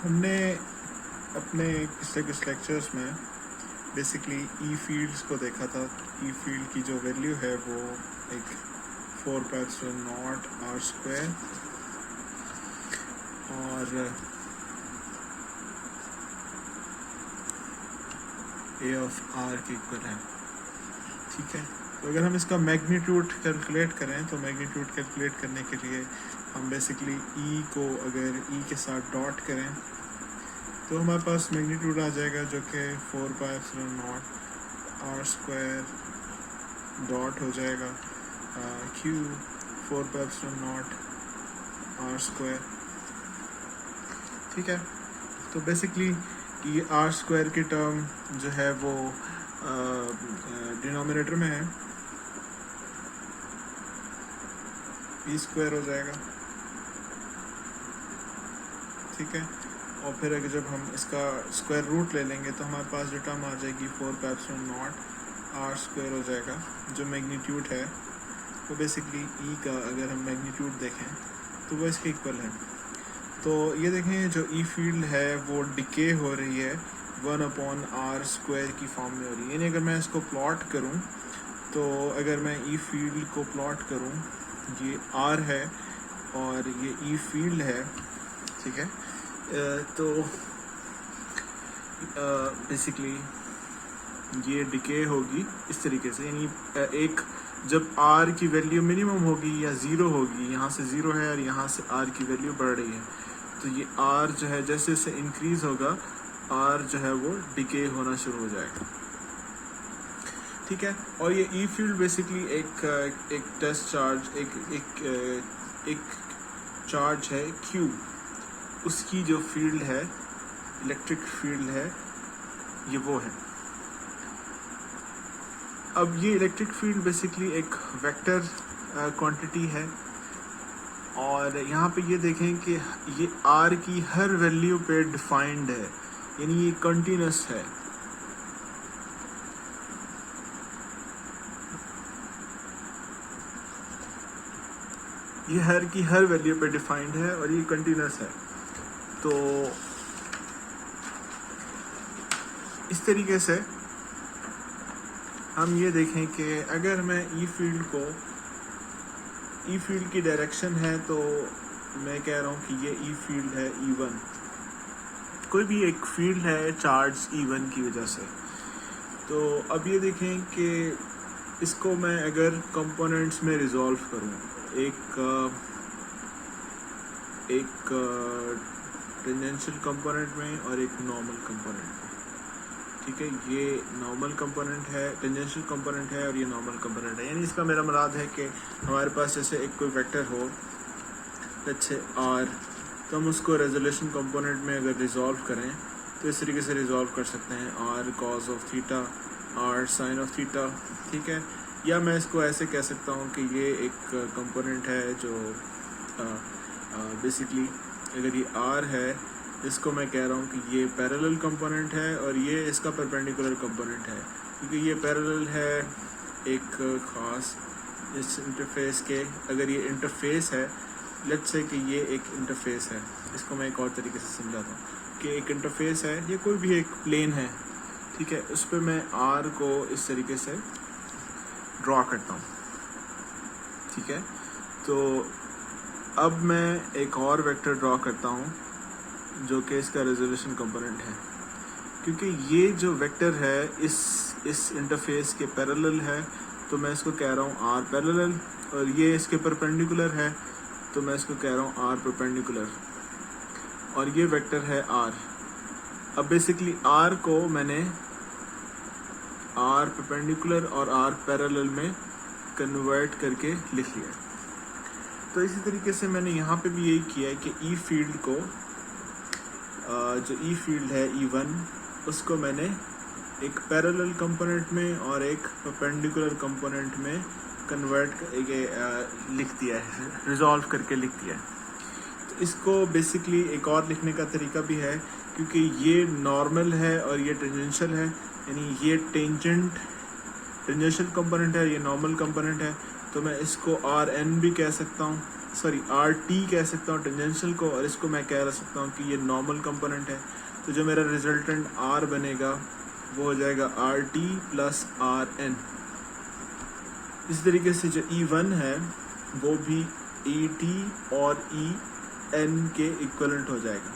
हमने अपने पिछले कुछ लेक्चर्स में बेसिकली ई फील्ड्स को देखा था। ई फील्ड की जो वैल्यू है वो एक 4πε0r² और ए ऑफ आर के इक्वल है। ठीक है, तो अगर हम इसका मैग्नीट्यूड कैलकुलेट करें तो मैग्नीट्यूड कैलकुलेट करने के लिए हम बेसिकली ई को अगर ई के साथ डॉट करें तो हमारे पास मैग्नीट्यूड आ जाएगा जो कि 4πε0r² डॉट हो जाएगा क्यू 4πε0r²। ठीक है, तो बेसिकली ये r² की टर्म जो है वो डिनोमिनेटर में है, e² हो जाएगा। ठीक है, और फिर अगर जब हम इसका स्क्वायर रूट ले लेंगे तो हमारे पास जो टर्म आ जाएगी 4πε0r² हो जाएगा। जो मैग्नीट्यूड है वो बेसिकली ई का अगर हम मैग्नीट्यूड देखें तो वो इसके इक्वल है। तो ये देखें जो ई फील्ड है वो डिके हो रही है 1/r² की फॉर्म में हो रही है। यानी अगर मैं इसको प्लॉट करूं तो अगर मैं ई फील्ड को प्लॉट करूं, ये आर है और ये ई फील्ड है। ठीक है, तो बेसिकली ये डिके होगी इस तरीके से, यानी एक जब r की वैल्यू मिनिमम होगी या ज़ीरो होगी, यहाँ से ज़ीरो है और यहाँ से r की वैल्यू बढ़ रही है, तो ये r जो है जैसे जैसे इंक्रीज़ होगा r जो है वो डिके होना शुरू हो जाएगा। ठीक है, और ये ई फील्ड बेसिकली एक टेस्ट चार्ज एक चार्ज है q, उसकी जो फील्ड है इलेक्ट्रिक फील्ड है ये वो है। अब ये इलेक्ट्रिक फील्ड बेसिकली एक वेक्टर क्वांटिटी है और यहाँ पे ये देखें कि ये r की हर वैल्यू पे डिफाइंड है, यानी ये कंटिन्यूस है। ये हर की हर वैल्यू पे डिफाइंड है और ये कंटिन्यूस है। तो इस तरीके से हम ये देखें कि अगर मैं ई फील्ड की डायरेक्शन है तो मैं कह रहा हूँ कि ये ई फील्ड है E1, कोई भी एक फील्ड है चार्ज E1 की वजह से। तो अब ये देखें कि इसको मैं अगर कंपोनेंट्स में रिजॉल्व करूँ, एक टेंजेंशियल कंपोनेंट में और एक नॉर्मल कंपोनेंट में। ठीक है, ये नॉर्मल कंपोनेंट है, टेंजेंशियल कंपोनेंट है और ये नॉर्मल कंपोनेंट है। यानी इसका मेरा मुराद है कि हमारे पास जैसे एक कोई वेक्टर हो अच्छे r, तो हम उसको रेजोल्यूशन कंपोनेंट में अगर रिजॉल्व करें तो इस तरीके से रिजॉल्व कर सकते हैं, r cos of theta, r sin of theta. ठीक है, या मैं इसको ऐसे कह सकता हूँ कि ये एक कंपोनेंट है जो बेसिकली अगर ये r है, इसको मैं कह रहा हूँ कि ये पैरेलल कंपोनेंट है और ये इसका परपेंडिकुलर कंपोनेंट है, क्योंकि ये पैरेलल है एक ख़ास इस इंटरफेस के। अगर ये इंटरफेस है, लेट्स से कि ये एक इंटरफेस है, इसको मैं एक और तरीके से समझाता हूँ कि एक इंटरफेस है, ये कोई भी एक प्लेन है। ठीक है, उस पर मैं r को इस तरीके से ड्रॉ करता हूँ। ठीक है, तो अब मैं एक और वेक्टर ड्रॉ करता हूँ जो कि इसका रेजोल्यूशन कंपोनेंट है, क्योंकि ये जो वेक्टर है इस इंटरफेस के पैरेलल है, तो मैं इसको कह रहा हूँ r पैरेलल, और ये इसके परपेंडिकुलर है तो मैं इसको कह रहा हूँ r परपेंडिकुलर, और ये वेक्टर है r। अब बेसिकली r को मैंने r परपेंडिकुलर और r पैरेलल में कन्वर्ट करके लिख लिया। तो इसी तरीके से मैंने यहाँ पे भी यही किया है कि ई फील्ड को जो ई फील्ड है E1, उसको मैंने एक पैरेलल कंपोनेंट में और एक परपेंडिकुलर कंपोनेंट में कन्वर्ट करके लिख दिया है, रिजॉल्व करके लिख दिया है। तो इसको बेसिकली एक और लिखने का तरीका भी है, क्योंकि ये नॉर्मल है और ये टेंजेंशियल है, यानी ये टेंजेंशियल कंपोनेंट है, ये नॉर्मल कंपोनेंट है, तो मैं इसको RN भी कह सकता हूँ। सॉरी आर टी कह सकता हूँ टेंजेंशियल को, और इसको मैं कह सकता हूँ कि ये नॉर्मल कंपोनेंट है। तो जो मेरा रिजल्टेंट आर बनेगा वो हो जाएगा R T plus R N. इस तरीके से जो ई वन है वो भी ई टी और ई एन के इक्वलेंट हो जाएगा।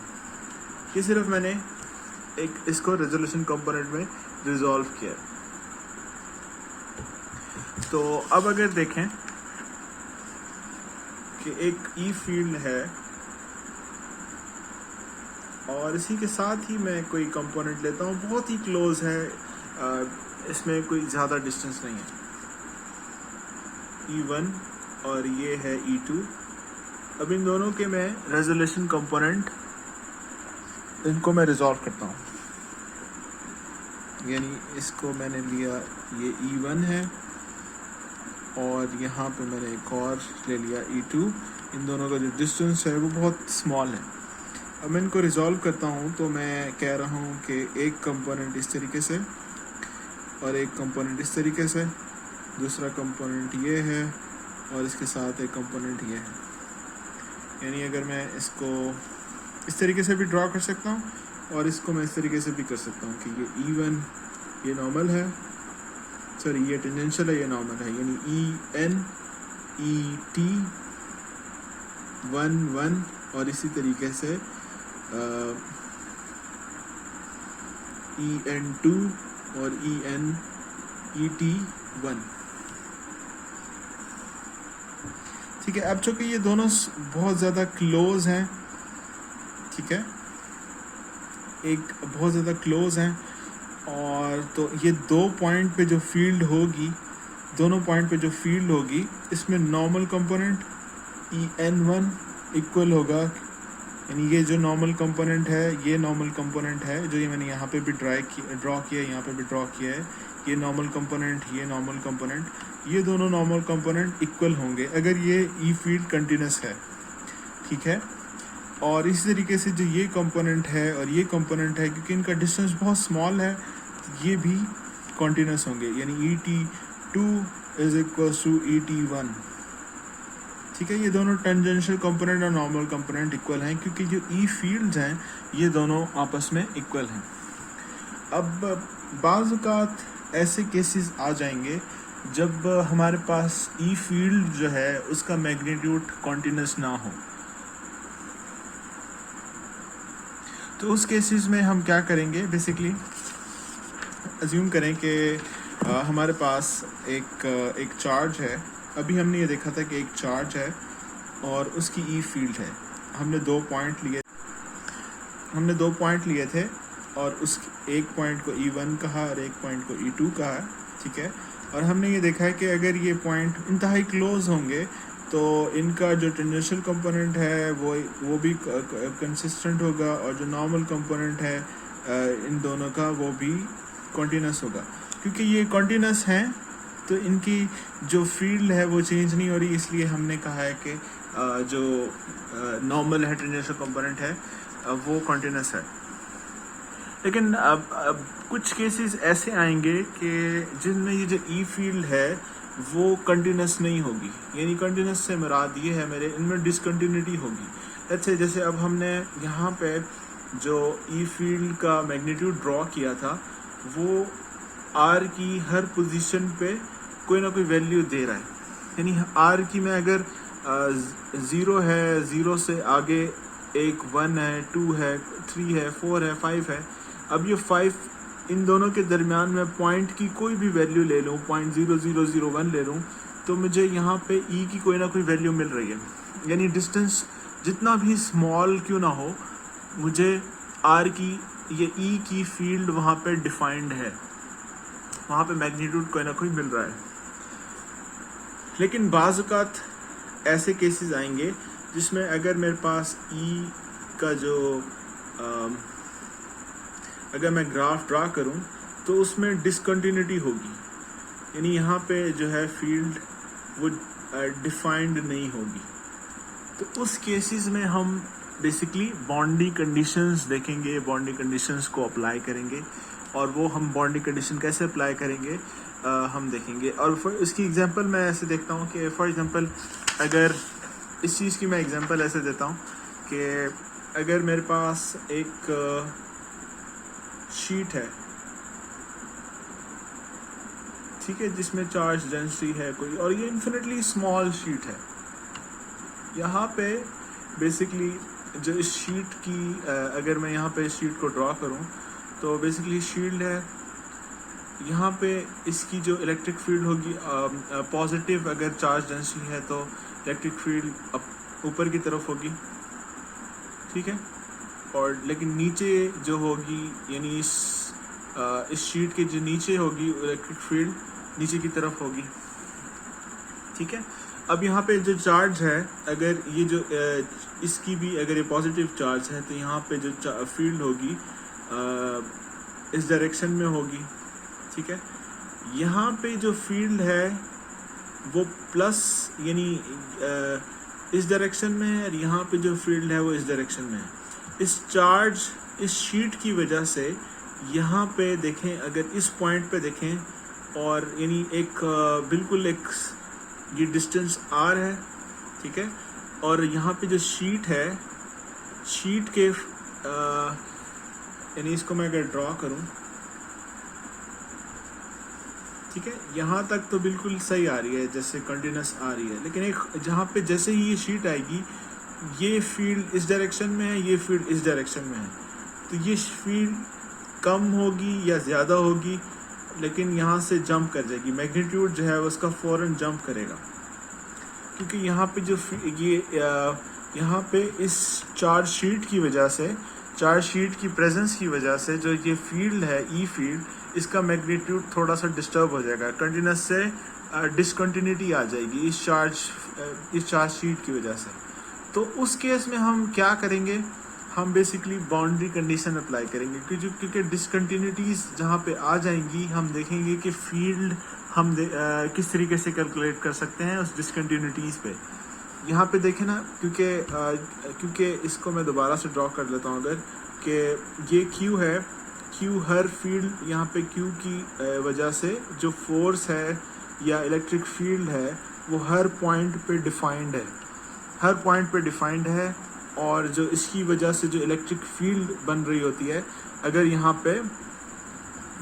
ये सिर्फ मैंने एक इसको रेजोल्यूशन कंपोनेंट में रिजॉल्व किया। तो अब अगर देखें कि एक ई फील्ड है और इसी के साथ ही मैं कोई कंपोनेंट लेता हूँ, बहुत ही क्लोज है, इसमें कोई ज़्यादा डिस्टेंस नहीं है, E1 और ये है E2। अब इन दोनों के मैं रेजोल्यूशन कंपोनेंट इनको मैं रिजॉल्व करता हूँ। यानी इसको मैंने लिया, ये E1 है और यहाँ पे मैंने एक और ले लिया E2। इन दोनों का जो डिस्टेंस है वो बहुत स्मॉल है। अब मैं इनको रिजॉल्व करता हूँ तो मैं कह रहा हूँ कि एक कंपोनेंट इस तरीके से और एक कंपोनेंट इस तरीके से, दूसरा कंपोनेंट ये है और इसके साथ एक कंपोनेंट ये है। यानी अगर मैं इसको इस तरीके से भी ड्रॉ कर सकता हूँ और इसको मैं इस तरीके से भी कर सकता हूँ कि ये E1 ये नॉर्मल है, सॉरी ये टेंजेंशियल है, ये नॉर्मल है। यानी EN ET 1 1 और इसी तरीके से EN2 और ET 1। ठीक है, अब चूंकि ये दोनों बहुत ज़्यादा क्लोज हैं, ठीक है, एक बहुत ज़्यादा क्लोज हैं, और तो ये दो पॉइंट पे जो फील्ड होगी, दोनों पॉइंट पे जो फील्ड होगी, इसमें नॉर्मल कंपोनेंट EN1 इक्वल होगा, यानी ये जो नॉर्मल कंपोनेंट है, ये नॉर्मल कंपोनेंट है जो ये मैंने यहाँ पे भी ड्रॉ किया, यहाँ पे भी ड्रॉ किया है, ये नॉर्मल कंपोनेंट, ये नॉर्मल कंपोनेंट, ये दोनों नॉर्मल कंपोनेंट इक्वल होंगे अगर ये ई फील्ड कंटिन्यूस है। ठीक है, और इस तरीके से जो ये कंपोनेंट है और ये कंपोनेंट है, क्योंकि इनका डिस्टेंस बहुत स्मॉल है, ये भी कंटिन्यूस होंगे, यानी ET2 is equal to ET1। ठीक है, ये दोनों टेंजेंशियल कंपोनेंट और नॉर्मल कंपोनेंट इक्वल हैं क्योंकि जो ई फील्ड्स हैं ये दोनों आपस में इक्वल हैं। अब बाज़ औक़ात ऐसे केसेस आ जाएंगे जब हमारे पास ई फील्ड जो है उसका मैग्नीट्यूड कॉन्टिन्यूस ना हो, तो उस केसेस में हम क्या करेंगे, बेसिकली अज्यूम करें कि हमारे पास एक चार्ज है। अभी हमने ये देखा था कि एक चार्ज है और उसकी ई फील्ड है। हमने दो पॉइंट लिए थे और उस एक पॉइंट को E1 कहा और एक पॉइंट को E2 कहा। ठीक है, और हमने ये देखा है कि अगर ये पॉइंट इंतहाई क्लोज होंगे तो इनका जो टेंजेंशियल कंपोनेंट है वो भी कंसिस्टेंट होगा, और जो नॉर्मल कंपोनेंट है इन दोनों का वो भी कॉन्टिन्यूस होगा। क्योंकि ये कॉन्टिन्यूस हैं तो इनकी जो फील्ड है वो चेंज नहीं हो रही, इसलिए हमने कहा है कि जो नॉर्मल है टेंजेंशियल कंपोनेंट है वो कॉन्टिन्यूस है। लेकिन अब कुछ केसेस ऐसे आएंगे कि जिनमें ये जो ई फील्ड है वो कंटिन्यूस नहीं होगी, यानी कंटिन्यूस से मुराद ये है मेरे इनमें डिसकंटिन्यूटी होगी। अच्छे, जैसे अब हमने यहाँ पे जो ई फील्ड का मैग्नीट्यूड ड्रॉ किया था वो आर की हर पोजीशन पे कोई ना कोई वैल्यू दे रहा है, यानी आर की में अगर 0 है, 0 से आगे एक 1 है, 2 है, 3 है, 4 है, 5 है। अब ये 5 इन दोनों के दरमियान में पॉइंट की कोई भी वैल्यू ले लूँ, 0.0001 ले लूँ, तो मुझे यहाँ पे ई की कोई ना कोई वैल्यू मिल रही है। यानी डिस्टेंस जितना भी स्मॉल क्यों ना हो, मुझे आर की ये ई की फील्ड वहाँ पे डिफाइंड है, वहाँ पे मैग्नीट्यूड कोई ना कोई मिल रहा है। लेकिन बाज़ औक़ात ऐसे केसेस आएंगे जिसमें अगर मेरे पास ई का जो अगर मैं ग्राफ ड्रा करूं तो उसमें डिसकंटिन्यूटी होगी, यानी यहाँ पे जो है फील्ड वो डिफाइंड नहीं होगी। तो उस केसेस में हम बेसिकली बाउंड्री कंडीशंस देखेंगे, बाउंड्री कंडीशंस को अप्लाई करेंगे, और वो हम बाउंड्री कंडीशन कैसे अप्लाई करेंगे हम देखेंगे। और इसकी एग्जांपल मैं ऐसे देखता हूँ कि फॉर एग्जांपल अगर इस चीज़ की मैं एग्जांपल ऐसे देता हूँ कि अगर मेरे पास एक शीट है, ठीक है, जिसमें चार्ज डेंसिटी है कोई, और ये इन्फिनिटली स्मॉल शीट है। यहाँ पे बेसिकली जो इस शीट की अगर मैं यहाँ पे इस शीट को ड्रॉ करूँ तो बेसिकली शील्ड है, यहाँ पे इसकी जो इलेक्ट्रिक फील्ड होगी पॉजिटिव, अगर चार्ज डेंसिटी है तो इलेक्ट्रिक फील्ड ऊपर की तरफ होगी, ठीक है। और लेकिन नीचे जो होगी, यानी इस शीट के जो नीचे होगी इलेक्ट्रिक फील्ड नीचे की तरफ होगी, ठीक है। अब यहाँ पे जो चार्ज है, अगर ये जो इसकी भी अगर ये पॉजिटिव चार्ज है तो यहाँ पे जो फील्ड होगी इस डायरेक्शन में होगी, ठीक है। यहाँ पे जो फील्ड है वो प्लस यानी इस डायरेक्शन में है, और यहाँ पे जो फील्ड है वो इस डायरेक्शन में है। इस चार्ज, इस शीट की वजह से यहाँ पे देखें, अगर इस पॉइंट पे देखें, और यानी एक बिल्कुल एक ये डिस्टेंस r है, ठीक है। और यहाँ पे जो शीट है, शीट के यानी इसको मैं अगर ड्रॉ करूँ, ठीक है, यहाँ तक तो बिल्कुल सही आ रही है, जैसे कंटिन्यूस आ रही है। लेकिन एक जहाँ पे जैसे ही ये शीट आएगी, ये फील्ड इस डायरेक्शन में है, ये फील्ड इस डायरेक्शन में है, तो ये फील्ड कम होगी या ज़्यादा होगी, लेकिन यहाँ से जंप कर जाएगी, मैग्नीट्यूड जो है उसका फ़ौरन जंप करेगा, क्योंकि यहाँ पे जो यहाँ पे इस चार्ज शीट की वजह से, चार्ज शीट की प्रेजेंस की वजह से जो ये फील्ड है, ई फील्ड, इसका मैग्नीट्यूड थोड़ा सा डिस्टर्ब हो जाएगा, कंटिन्यूस से डिसकंटिन्यूटी आ जाएगी इस चार्ज शीट की वजह से। तो उस केस में हम क्या करेंगे, हम बेसिकली बाउंड्री कंडीशन अप्लाई करेंगे, क्योंकि डिसकंटिन्यूटीज जहाँ पे आ जाएंगी, हम देखेंगे कि फील्ड हम किस तरीके से कैलकुलेट कर सकते हैं उस डिसकंटिन्यूटीज पे। यहाँ पे देखें ना, क्योंकि इसको मैं दोबारा से ड्रॉ कर लेता हूँ, अगर कि ये Q है, Q हर फील्ड, यहाँ पे Q की वजह से जो फोर्स है या इलेक्ट्रिक फील्ड है वो हर पॉइंट पे डिफाइंड है, हर पॉइंट पे डिफाइंड है। और जो इसकी वजह से जो इलेक्ट्रिक फील्ड बन रही होती है, अगर यहाँ पे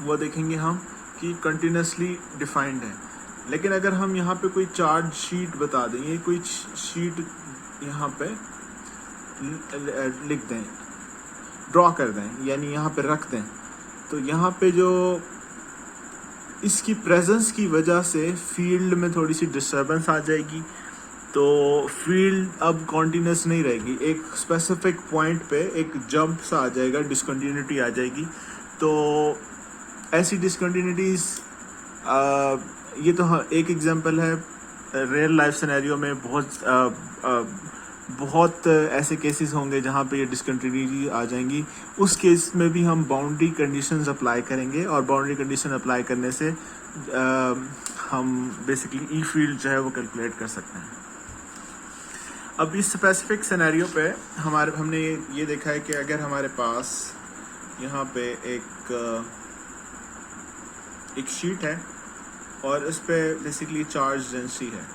वो देखेंगे हम कि कंटिन्यूसली डिफाइंड है। लेकिन अगर हम यहाँ पे कोई चार्ज शीट बता दें, ये कोई शीट यहाँ पे लिख दें, ड्रॉ कर दें, यानी यहाँ पे रख दें, तो यहाँ पे जो इसकी प्रेजेंस की वजह से फील्ड में थोड़ी सी डिस्टर्बेंस आ जाएगी, तो फील्ड अब कॉन्टीन्यूस नहीं रहेगी, एक स्पेसिफिक पॉइंट पे एक जंप सा आ जाएगा, डिसकंटिन्यूटी आ जाएगी। तो ऐसी डिसकंटिन्यूटीज, ये तो हाँ एक एग्जांपल है, रियल लाइफ सिनेरियो में बहुत ऐसे केसेस होंगे जहाँ पे ये डिसकंटिन्यूटी आ जाएंगी। उस केस में भी हम बाउंड्री कंडीशंस अप्लाई करेंगे, और बाउंड्री कंडीशन अप्लाई करने से हम बेसिकली ई फील्ड जो है वो कैलकुलेट कर सकते हैं। अब इस स्पेसिफिक सिनेरियो पे हमने ये देखा है कि अगर हमारे पास यहाँ पे एक शीट है और इस पे बेसिकली चार्ज डेंसिटी है,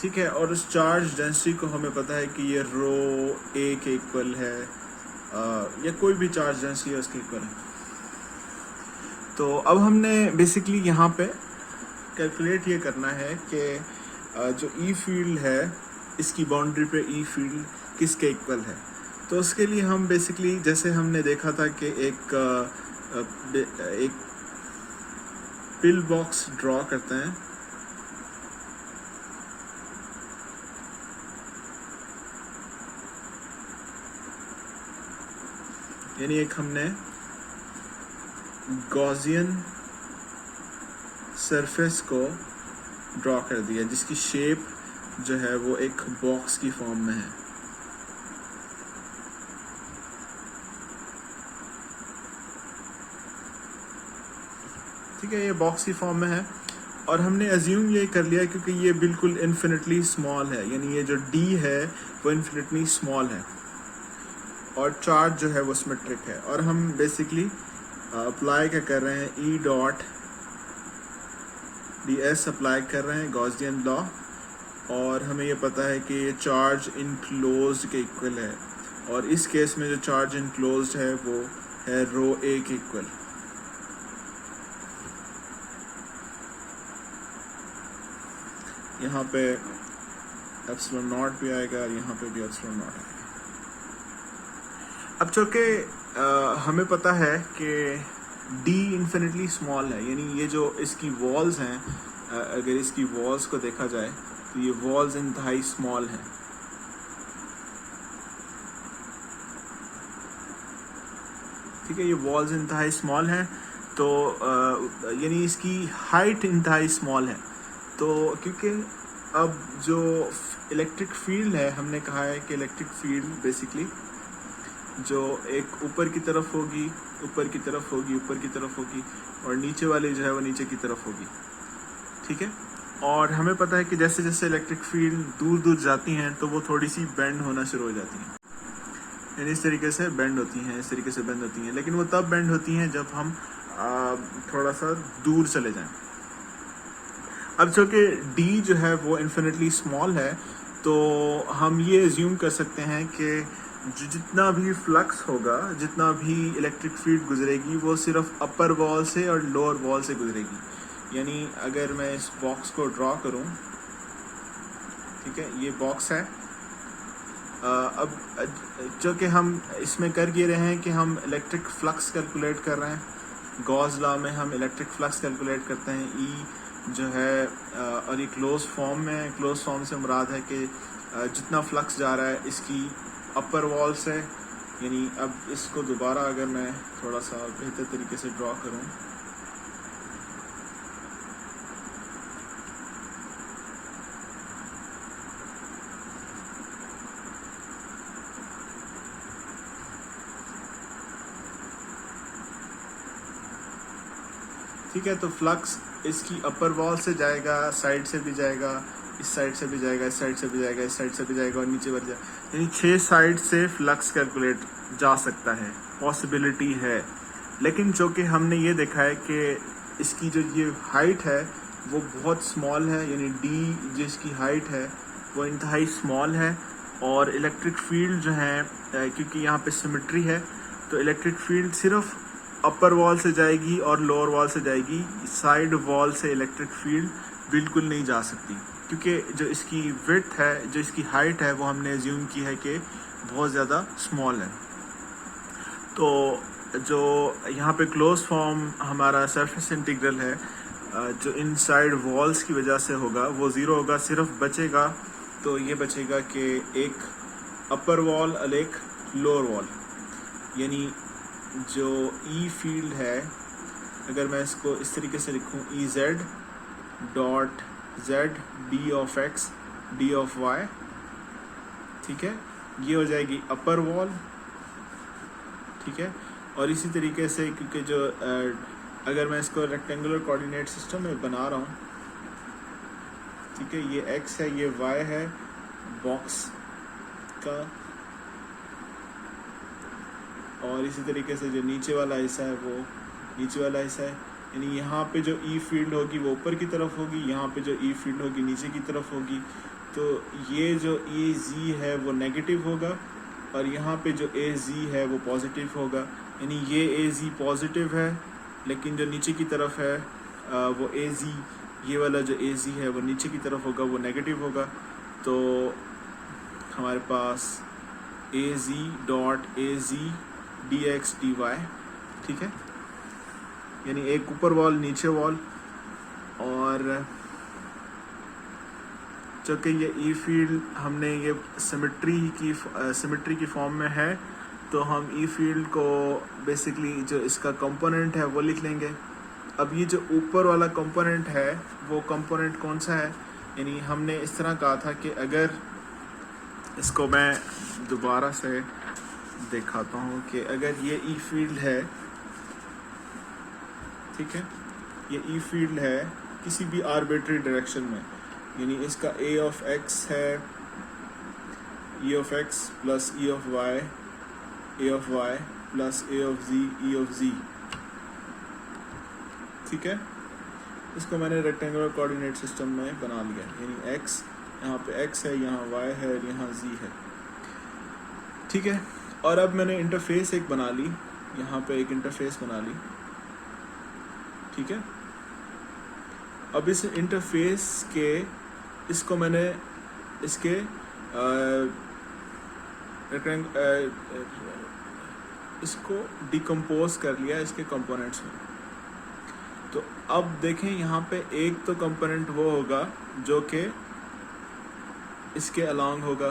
ठीक है, और उस चार्ज डेंसिटी को हमें पता है कि ये रो ए के इक्वल है, या कोई भी चार्ज डेंसिटी है उसके इक्वल है। तो अब हमने बेसिकली यहाँ पे कैलकुलेट ये करना है कि जो ई फील्ड है, इसकी बाउंड्री पे ई फील्ड किसके इक्वल है। तो उसके लिए हम बेसिकली, जैसे हमने देखा था कि एक पिल बॉक्स ड्रॉ करते हैं, यानी एक हमने गॉसियन सरफेस को ड्रॉ कर दिया जिसकी शेप जो है वो एक बॉक्स की फॉर्म में है। ठीक है, ये बॉक्स की फॉर्म में है, और हमने अज्यूम ये कर लिया क्योंकि ये बिल्कुल इन्फिनिटली स्मॉल है, यानी ये जो D है वो इन्फिनिटली स्मॉल है, और चार्ज जो है वो सिमेट्रिक है। और हम बेसिकली अप्लाई क्या कर रहे हैं, E डॉट ds अप्लाई कर रहे हैं, गॉसियन लॉ, और हमें ये पता है कि ये चार्ज इनक्लोज्ड के इक्वल है, और इस केस में जो चार्ज इनक्लोज्ड है वो है रो ए के इक्वल। यहाँ पे एप्सिलॉन नॉट भी आएगा, यहाँ पे भी एप्सिलॉन नॉट आएगा। अब चूँकि हमें पता है कि d इन्फिनिटली स्मॉल है, यानी ये जो इसकी वॉल्स हैं, अगर इसकी वॉल्स को देखा जाए तो ये वॉल्स इंतहाई स्मॉल हैं। ठीक है, ये वॉल्स इंतहाई स्मॉल हैं, तो यानी इसकी हाइट इंतहाई स्मॉल है। तो क्योंकि अब जो इलेक्ट्रिक फील्ड है, हमने कहा है कि इलेक्ट्रिक फील्ड बेसिकली जो एक ऊपर की तरफ होगी, ऊपर की तरफ होगी, ऊपर की तरफ होगी, और नीचे वाली जो है वो नीचे की तरफ होगी। ठीक है, और हमें पता है कि जैसे जैसे इलेक्ट्रिक फील्ड दूर दूर जाती हैं तो वो थोड़ी सी बेंड होना शुरू हो जाती हैं, यानी इस तरीके से बेंड होती हैं, इस तरीके से बेंड होती हैं। लेकिन वो तब बेंड होती हैं जब हम थोड़ा सा दूर चले जाएं। अब चूँकि d जो है वो इन्फिनिटली स्मॉल है, तो हम ये एज्यूम कर सकते हैं कि जितना भी फ्लक्स होगा, जितना भी इलेक्ट्रिक फील्ड गुजरेगी, वो सिर्फ अपर वॉल से और लोअर वॉल से गुजरेगी। यानी अगर मैं इस बॉक्स को ड्रॉ करूं, ठीक है, ये बॉक्स है। अब चूँकि हम इसमें कर ये रहे हैं कि हम इलेक्ट्रिक फ्लक्स कैलकुलेट कर रहे हैं। गॉस लॉ में हम इलेक्ट्रिक फ्लक्स कैलकुलेट करते हैं, ई जो है, और ये क्लोज फॉर्म में, क्लोज फॉर्म से मुराद है कि जितना फ्लक्स जा रहा है इसकी अपर वॉल से। यानी अब इसको दोबारा अगर मैं थोड़ा सा बेहतर तरीके से ड्रॉ करूं, ठीक है, तो फ्लक्स इसकी अपर वॉल से जाएगा, साइड से भी जाएगा, इस साइड से भी जाएगा, इस साइड से भी जाएगा, इस साइड से भी जाएगा, और नीचे बढ़ जाएगा। यानी 6 साइड से फ्लक्स कैलकुलेट जा सकता है, पॉसिबिलिटी है। लेकिन जो कि हमने ये देखा है कि इसकी जो ये हाइट है वो बहुत स्मॉल है, यानी d जिसकी हाइट है वो इंतहाई स्मॉल है। और इलेक्ट्रिक फील्ड जो है, क्योंकि यहाँ पे सिमेट्री है, तो इलेक्ट्रिक फील्ड सिर्फ अपर वॉल से जाएगी और लोअर वॉल से जाएगी। साइड वॉल से इलेक्ट्रिक फील्ड बिल्कुल नहीं जा सकती, क्योंकि जो इसकी विड्थ है, जो इसकी हाइट है, वो हमने एज्यूम की है कि बहुत ज़्यादा स्मॉल है। तो जो यहाँ पे क्लोज फॉर्म हमारा सरफेस इंटीग्रल है, जो इन साइड वॉल्स की वजह से होगा वो ज़ीरो होगा, सिर्फ बचेगा तो ये बचेगा कि एक अपर वॉल और एक लोअर वॉल। यानी जो ई फील्ड है, अगर मैं इसको इस तरीके से लिखूँ, E Z dot Z D of X D of Y, ठीक है, ये हो जाएगी अपर वॉल। ठीक है, और इसी तरीके से, क्योंकि जो अगर मैं इसको रेक्टेंगुलर कोऑर्डिनेट सिस्टम में बना रहा हूँ, ठीक है, ये x है, ये y है बॉक्स का, और इसी तरीके से जो नीचे वाला हिस्सा है वो नीचे वाला हिस्सा है। यानी यहाँ पे जो ई फील्ड होगी वो ऊपर की तरफ होगी, यहाँ पे जो ई फील्ड होगी नीचे की तरफ होगी। तो ये जो ए जी है वो नेगेटिव होगा, और यहाँ पे जो ए जी है वो पॉजिटिव होगा। यानी ये ए जी पॉजिटिव है, लेकिन जो नीचे की तरफ है वो ए जी, ये वाला जो ए जी है वो नीचे की तरफ होगा, वो नेगेटिव होगा। तो हमारे पास A G dot A G D X D Y, ठीक है, यानी एक ऊपर वॉल नीचे वॉल। और चूँकि ये ई फील्ड हमने ये सिमेट्री की फॉर्म में है, तो हम ई फील्ड को बेसिकली जो इसका कंपोनेंट है वो लिख लेंगे। अब ये जो ऊपर वाला कंपोनेंट है वो कंपोनेंट कौन सा है, यानी हमने इस तरह कहा था कि अगर इसको मैं दोबारा से दिखाता हूँ कि अगर ये ई फील्ड है, ठीक है, ये ई फील्ड है किसी भी आर्बिट्री डायरेक्शन में, यानी इसका ए ऑफ एक्स है, E of X plus E of Y, A of Y plus A of Z, E of Z, ठीक है। इसको मैंने रेक्टेंगुलर कोऑर्डिनेट सिस्टम में बना लिया, यानी एक्स यहाँ पे x है, यहाँ y है और यहाँ z है, ठीक है। और अब मैंने इंटरफेस एक बना ली, यहाँ पे एक इंटरफेस बना ली, ठीक है। अब इस इंटरफेस के इसको मैंने इसके इसको डिकम्पोज कर लिया इसके कंपोनेंट्स में। तो अब देखें यहाँ पे एक तो कंपोनेंट वो होगा जो कि इसके अलोंग होगा,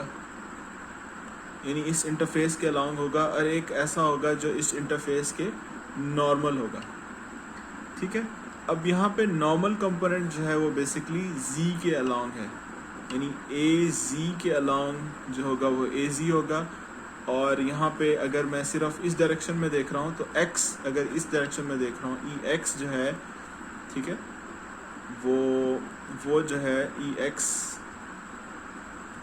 यानी इस इंटरफेस के अलोंग होगा, और एक ऐसा होगा जो इस इंटरफेस के नॉर्मल होगा, ठीक है। अब यहाँ पे नॉर्मल कंपोनेंट जो है वो बेसिकली z के अलोंग है, यानी az के अलोंग जो होगा वो az होगा। और यहाँ पे अगर मैं सिर्फ इस डायरेक्शन में देख रहा हूँ तो x, अगर इस डायरेक्शन में देख रहा हूँ ex जो है, ठीक है, वो जो है ex,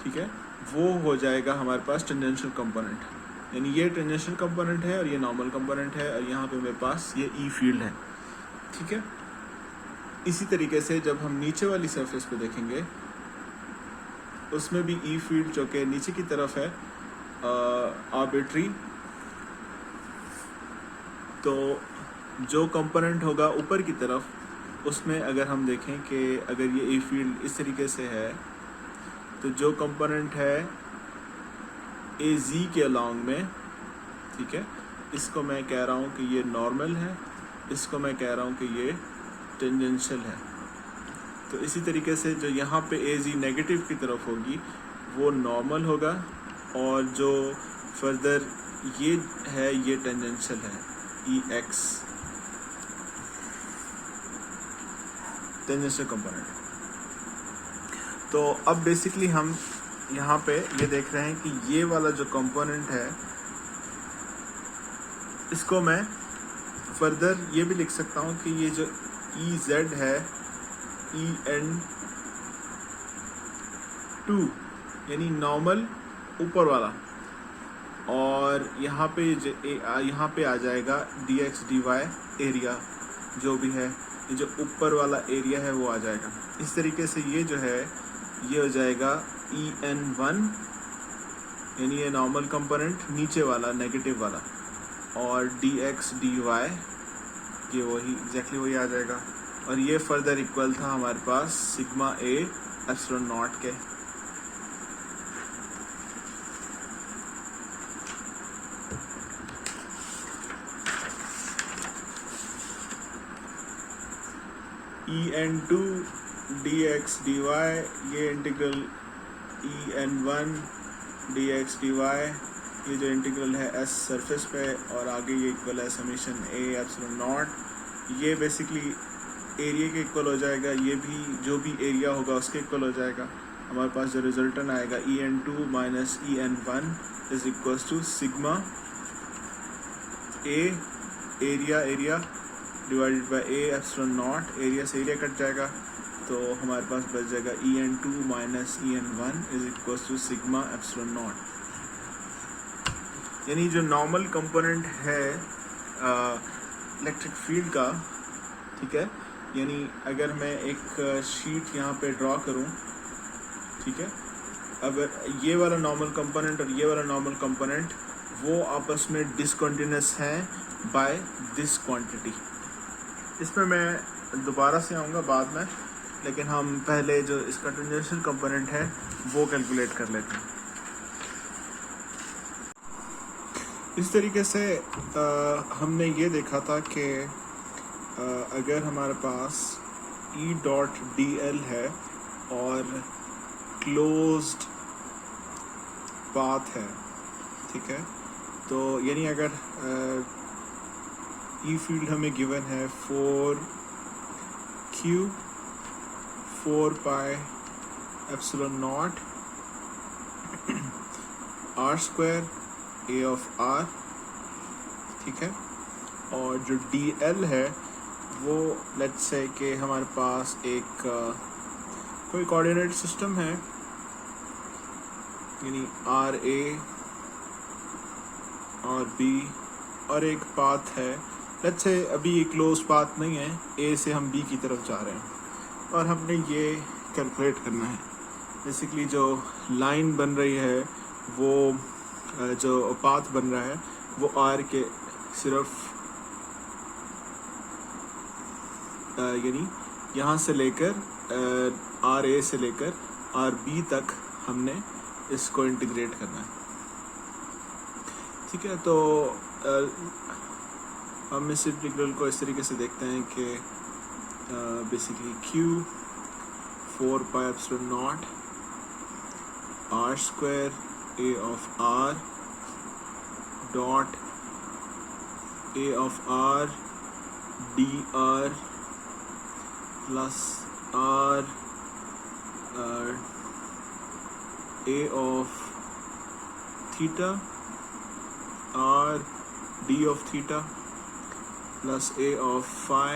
ठीक है, वो हो जाएगा हमारे पास टेंजेंशियल कंपोनेंट, यानी ये टेंजेंशियल कंपोनेंट है और ये नॉर्मल कंपोनेंट है, और यहाँ पे मेरे पास ये ई फील्ड है, ठीक है। इसी तरीके से जब हम नीचे वाली सरफेस पे देखेंगे उसमें भी ई फील्ड जो कि नीचे की तरफ है आर्बिट्री, तो जो कंपोनेंट होगा ऊपर की तरफ उसमें अगर हम देखें कि अगर ये ई फील्ड इस तरीके से है तो जो कंपोनेंट है ए जी के अलोंग में, ठीक है, इसको मैं कह रहा हूँ कि ये नॉर्मल है, इसको मैं कह रहा हूँ कि ये टेंजेंशियल है। तो इसी तरीके से जो यहाँ पे ए जी नेगेटिव की तरफ होगी वो नॉर्मल होगा, और जो फर्दर ये है ये टेंजेंशियल है, ई एक्स टेंजेंशियल कंपोनेंट। तो अब बेसिकली हम यहाँ पे ये देख रहे हैं कि ये वाला जो कंपोनेंट है इसको मैं फर्दर ये भी लिख सकता हूँ कि ये जो ई जेड है EN2 यानी नॉर्मल ऊपर वाला, और यहाँ पे आ जाएगा dx dy एरिया जो भी है, ये जो ऊपर वाला एरिया है वो आ जाएगा। इस तरीके से ये जो है ये हो जाएगा EN1 यानी ये नॉर्मल कंपोनेंट नीचे वाला नेगेटिव वाला, और dx dy ये वही एग्जैक्टली वही आ जाएगा। और ये फर्दर इक्वल था हमारे पास सिग्मा ए एप्सिलॉन नॉट के। EN2 dx dy, ये इंटीग्रल EN1 dx dy, ये जो इंटीग्रल है एस सरफेस पे, और आगे ये इक्वल है समीशन ए एप्सिलॉन नॉट। ये बेसिकली एरिया के इक्वल हो जाएगा, ये भी जो भी एरिया होगा उसके इक्वल हो जाएगा। हमारे पास जो रिजल्टेंट आएगा EN2 minus EN1 is equals to sigma A area divided by A epsilon naught, area से एरिया कट जाएगा तो हमारे पास बच जाएगा EN2 minus EN1 is equals to sigma epsilon naught. यानी जो नॉर्मल कंपोनेंट है इलेक्ट्रिक फील्ड का, ठीक है, यानी अगर मैं एक शीट यहाँ पे ड्रॉ करूँ, ठीक है, अगर ये वाला नॉर्मल कंपोनेंट और ये वाला नॉर्मल कंपोनेंट वो आपस में डिसकंटिन्यूस हैं बाय दिस क्वांटिटी। इसमें मैं दोबारा से आऊँगा बाद में, लेकिन हम पहले जो इसका टेंजेंशियल कंपोनेंट है वो कैलकुलेट कर लेते हैं। इस तरीके से हमने ये देखा था कि अगर हमारे पास E डॉट dl है और क्लोज्ड पाथ है, ठीक है, तो यानी अगर E फील्ड हमें गिवन है 4q 4 pi epsilon not r square a of r, ठीक है, और जो dl है वो लेट्स से कि हमारे पास एक कोई कोऑर्डिनेट सिस्टम है, यानी RA और B और एक पाथ है, लेट्स से अभी ये क्लोज पाथ नहीं है, A से हम B की तरफ जा रहे हैं और हमने ये कैलकुलेट करना है। बेसिकली जो लाइन बन रही है वो जो पाथ बन रहा है वो आर के सिर्फ यानी यहाँ से लेकर आर ए से लेकर आर बी तक हमने इसको इंटीग्रेट करना है। ठीक है, तो हम इस इंटीग्रल को इस तरीके से देखते हैं कि basically q 4 pi epsilon naught r square a of r dot a of r dr plus r a of theta r d of theta plus a of phi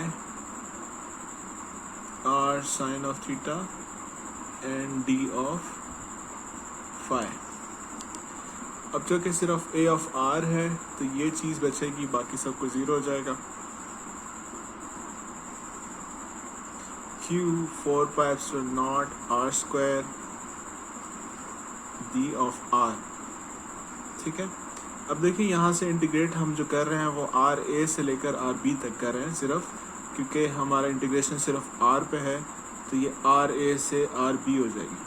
r sin of theta and d of phi। अब चूँकि सिर्फ a of r है तो ये चीज़ बचेगी, बाकी सब कुछ ज़ीरो हो जाएगा। q 4 pi epsilon naught r square d of r। ठीक है, अब देखिए यहाँ से इंटीग्रेट हम जो कर रहे हैं वो आर ए से लेकर आर बी तक कर रहे हैं सिर्फ, क्योंकि हमारा इंटीग्रेशन सिर्फ आर पे है तो ये आर ए से आर बी हो जाएगी।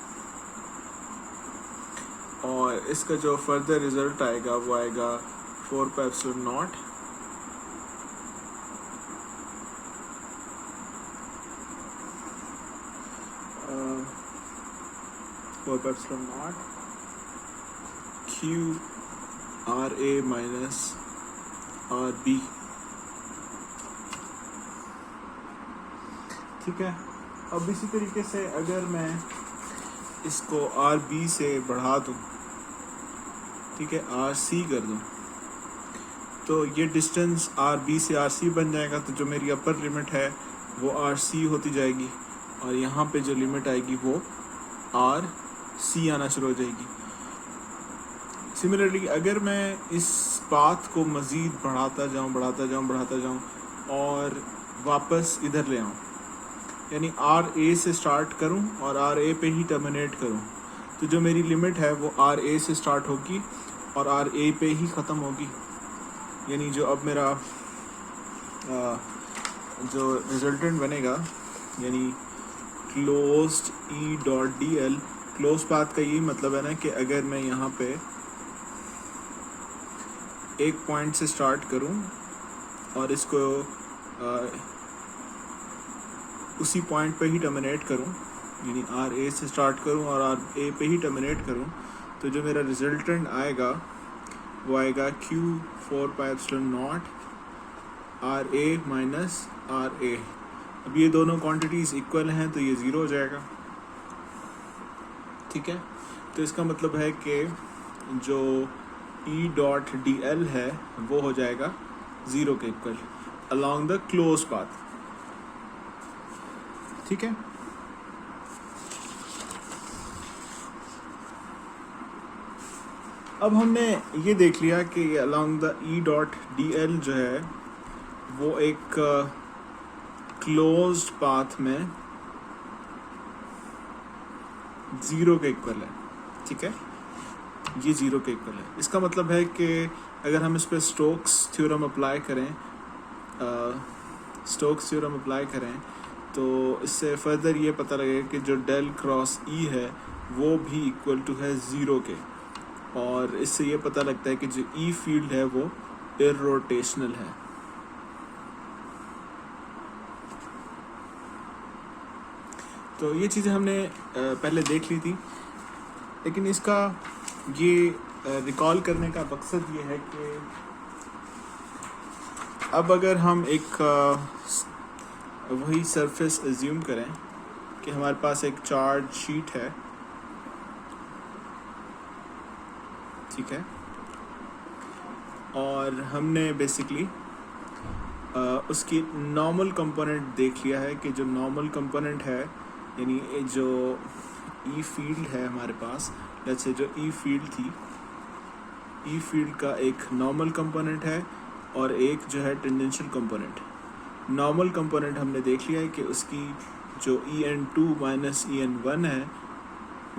और इसका जो फर्दर रिजल्ट आएगा वो आएगा 4 pi epsilon naught q R A minus R B. ठीक है, अब इसी तरीके से अगर मैं इसको आर बी से बढ़ा दूँ, ठीक है, आर सी कर दूँ, तो ये डिस्टेंस आर बी से आर सी बन जाएगा। तो जो मेरी अपर लिमिट है वो आर सी होती जाएगी और यहाँ पे जो लिमिट आएगी वो आर सी आना शुरू हो जाएगी। सिमिलरली अगर मैं इस पाथ को मज़ीद बढ़ाता जाऊँ और वापस इधर ले आऊँ, यानी आर ए से स्टार्ट करूँ और आर ए पे ही टर्मिनेट करूँ, तो जो मेरी लिमिट है वो आर ए से स्टार्ट होगी और आर ए पे ही ख़त्म होगी। यानी जो अब मेरा जो रिजल्टेंट बनेगा, यानी क्लोज्ड ई dot D L, close path का यही मतलब है ना कि अगर मैं यहाँ पे एक पॉइंट से स्टार्ट करूं और इसको उसी पॉइंट पे ही टर्मिनेट करूं, यानी आर ए से स्टार्ट करूं और आर ए पे ही टर्मिनेट करूं, तो जो मेरा रिजल्टेंट आएगा वो आएगा q 4 pi epsilon naught R A minus R A. अब ये दोनों क्वांटिटीज़ इक्वल हैं तो ये ज़ीरो हो जाएगा। ठीक है, तो इसका मतलब है कि जो E डॉट डी एल है वो हो जाएगा ज़ीरो के equal along the close path. ठीक है, अब हमने ये देख लिया कि along the E dot D L जो है वो एक क्लोज्ड पाथ में ज़ीरो के इक्वल है। ठीक है, ये ज़ीरो के इक्वल है। इसका मतलब है कि अगर हम इस पर स्टोक्स थ्योरम अप्लाई करें तो इससे फर्दर ये पता लगेगा कि जो डेल क्रॉस ई है वो भी इक्वल टू है ज़ीरो के, और इससे ये पता लगता है कि जो ई फील्ड है वो इररोटेशनल है। तो ये चीज़ें हमने पहले देख ली थी, लेकिन इसका ये रिकॉल करने का मकसद ये है कि अब अगर हम एक वही सरफेस एज्यूम करें कि हमारे पास एक चार्ज शीट है, ठीक है, और हमने बेसिकली उसकी नॉर्मल कंपोनेंट देख लिया है कि जो नॉर्मल कंपोनेंट है, यानी जो ई फील्ड है हमारे पास, लेट्स से जो ई फील्ड थी, ई फील्ड का एक नॉर्मल कंपोनेंट है और एक जो है टेंजेंशियल कंपोनेंट। नॉर्मल कंपोनेंट हमने देख लिया है कि उसकी जो E N two minus E N one है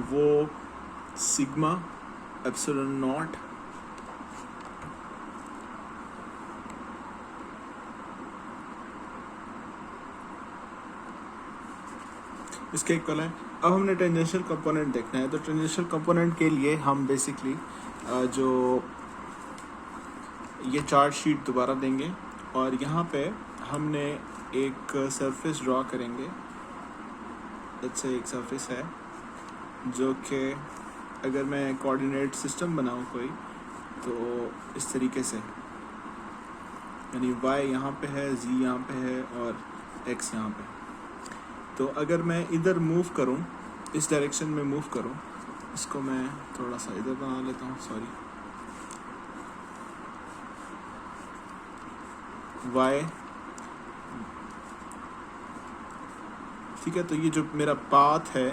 वो सिग्मा एप्सिलॉन नॉट इसके इक्वल है। अब हमने टेंजेंशियल कंपोनेंट देखना है, तो टेंजेंशियल कंपोनेंट के लिए हम बेसिकली जो ये चार्ट शीट दोबारा देंगे और यहाँ पे हमने एक सरफेस ड्रॉ करेंगे। जैसे एक सरफेस है जो कि अगर मैं कोऑर्डिनेट सिस्टम बनाऊँ कोई, तो इस तरीके से, यानी y यहाँ पे है, z यहाँ पे है और x यहाँ पे। तो अगर मैं इधर मूव करूं, इस डायरेक्शन में मूव करूं, इसको मैं थोड़ा सा इधर बना लेता हूं, सॉरी, y, ठीक है। तो ये जो मेरा पाथ है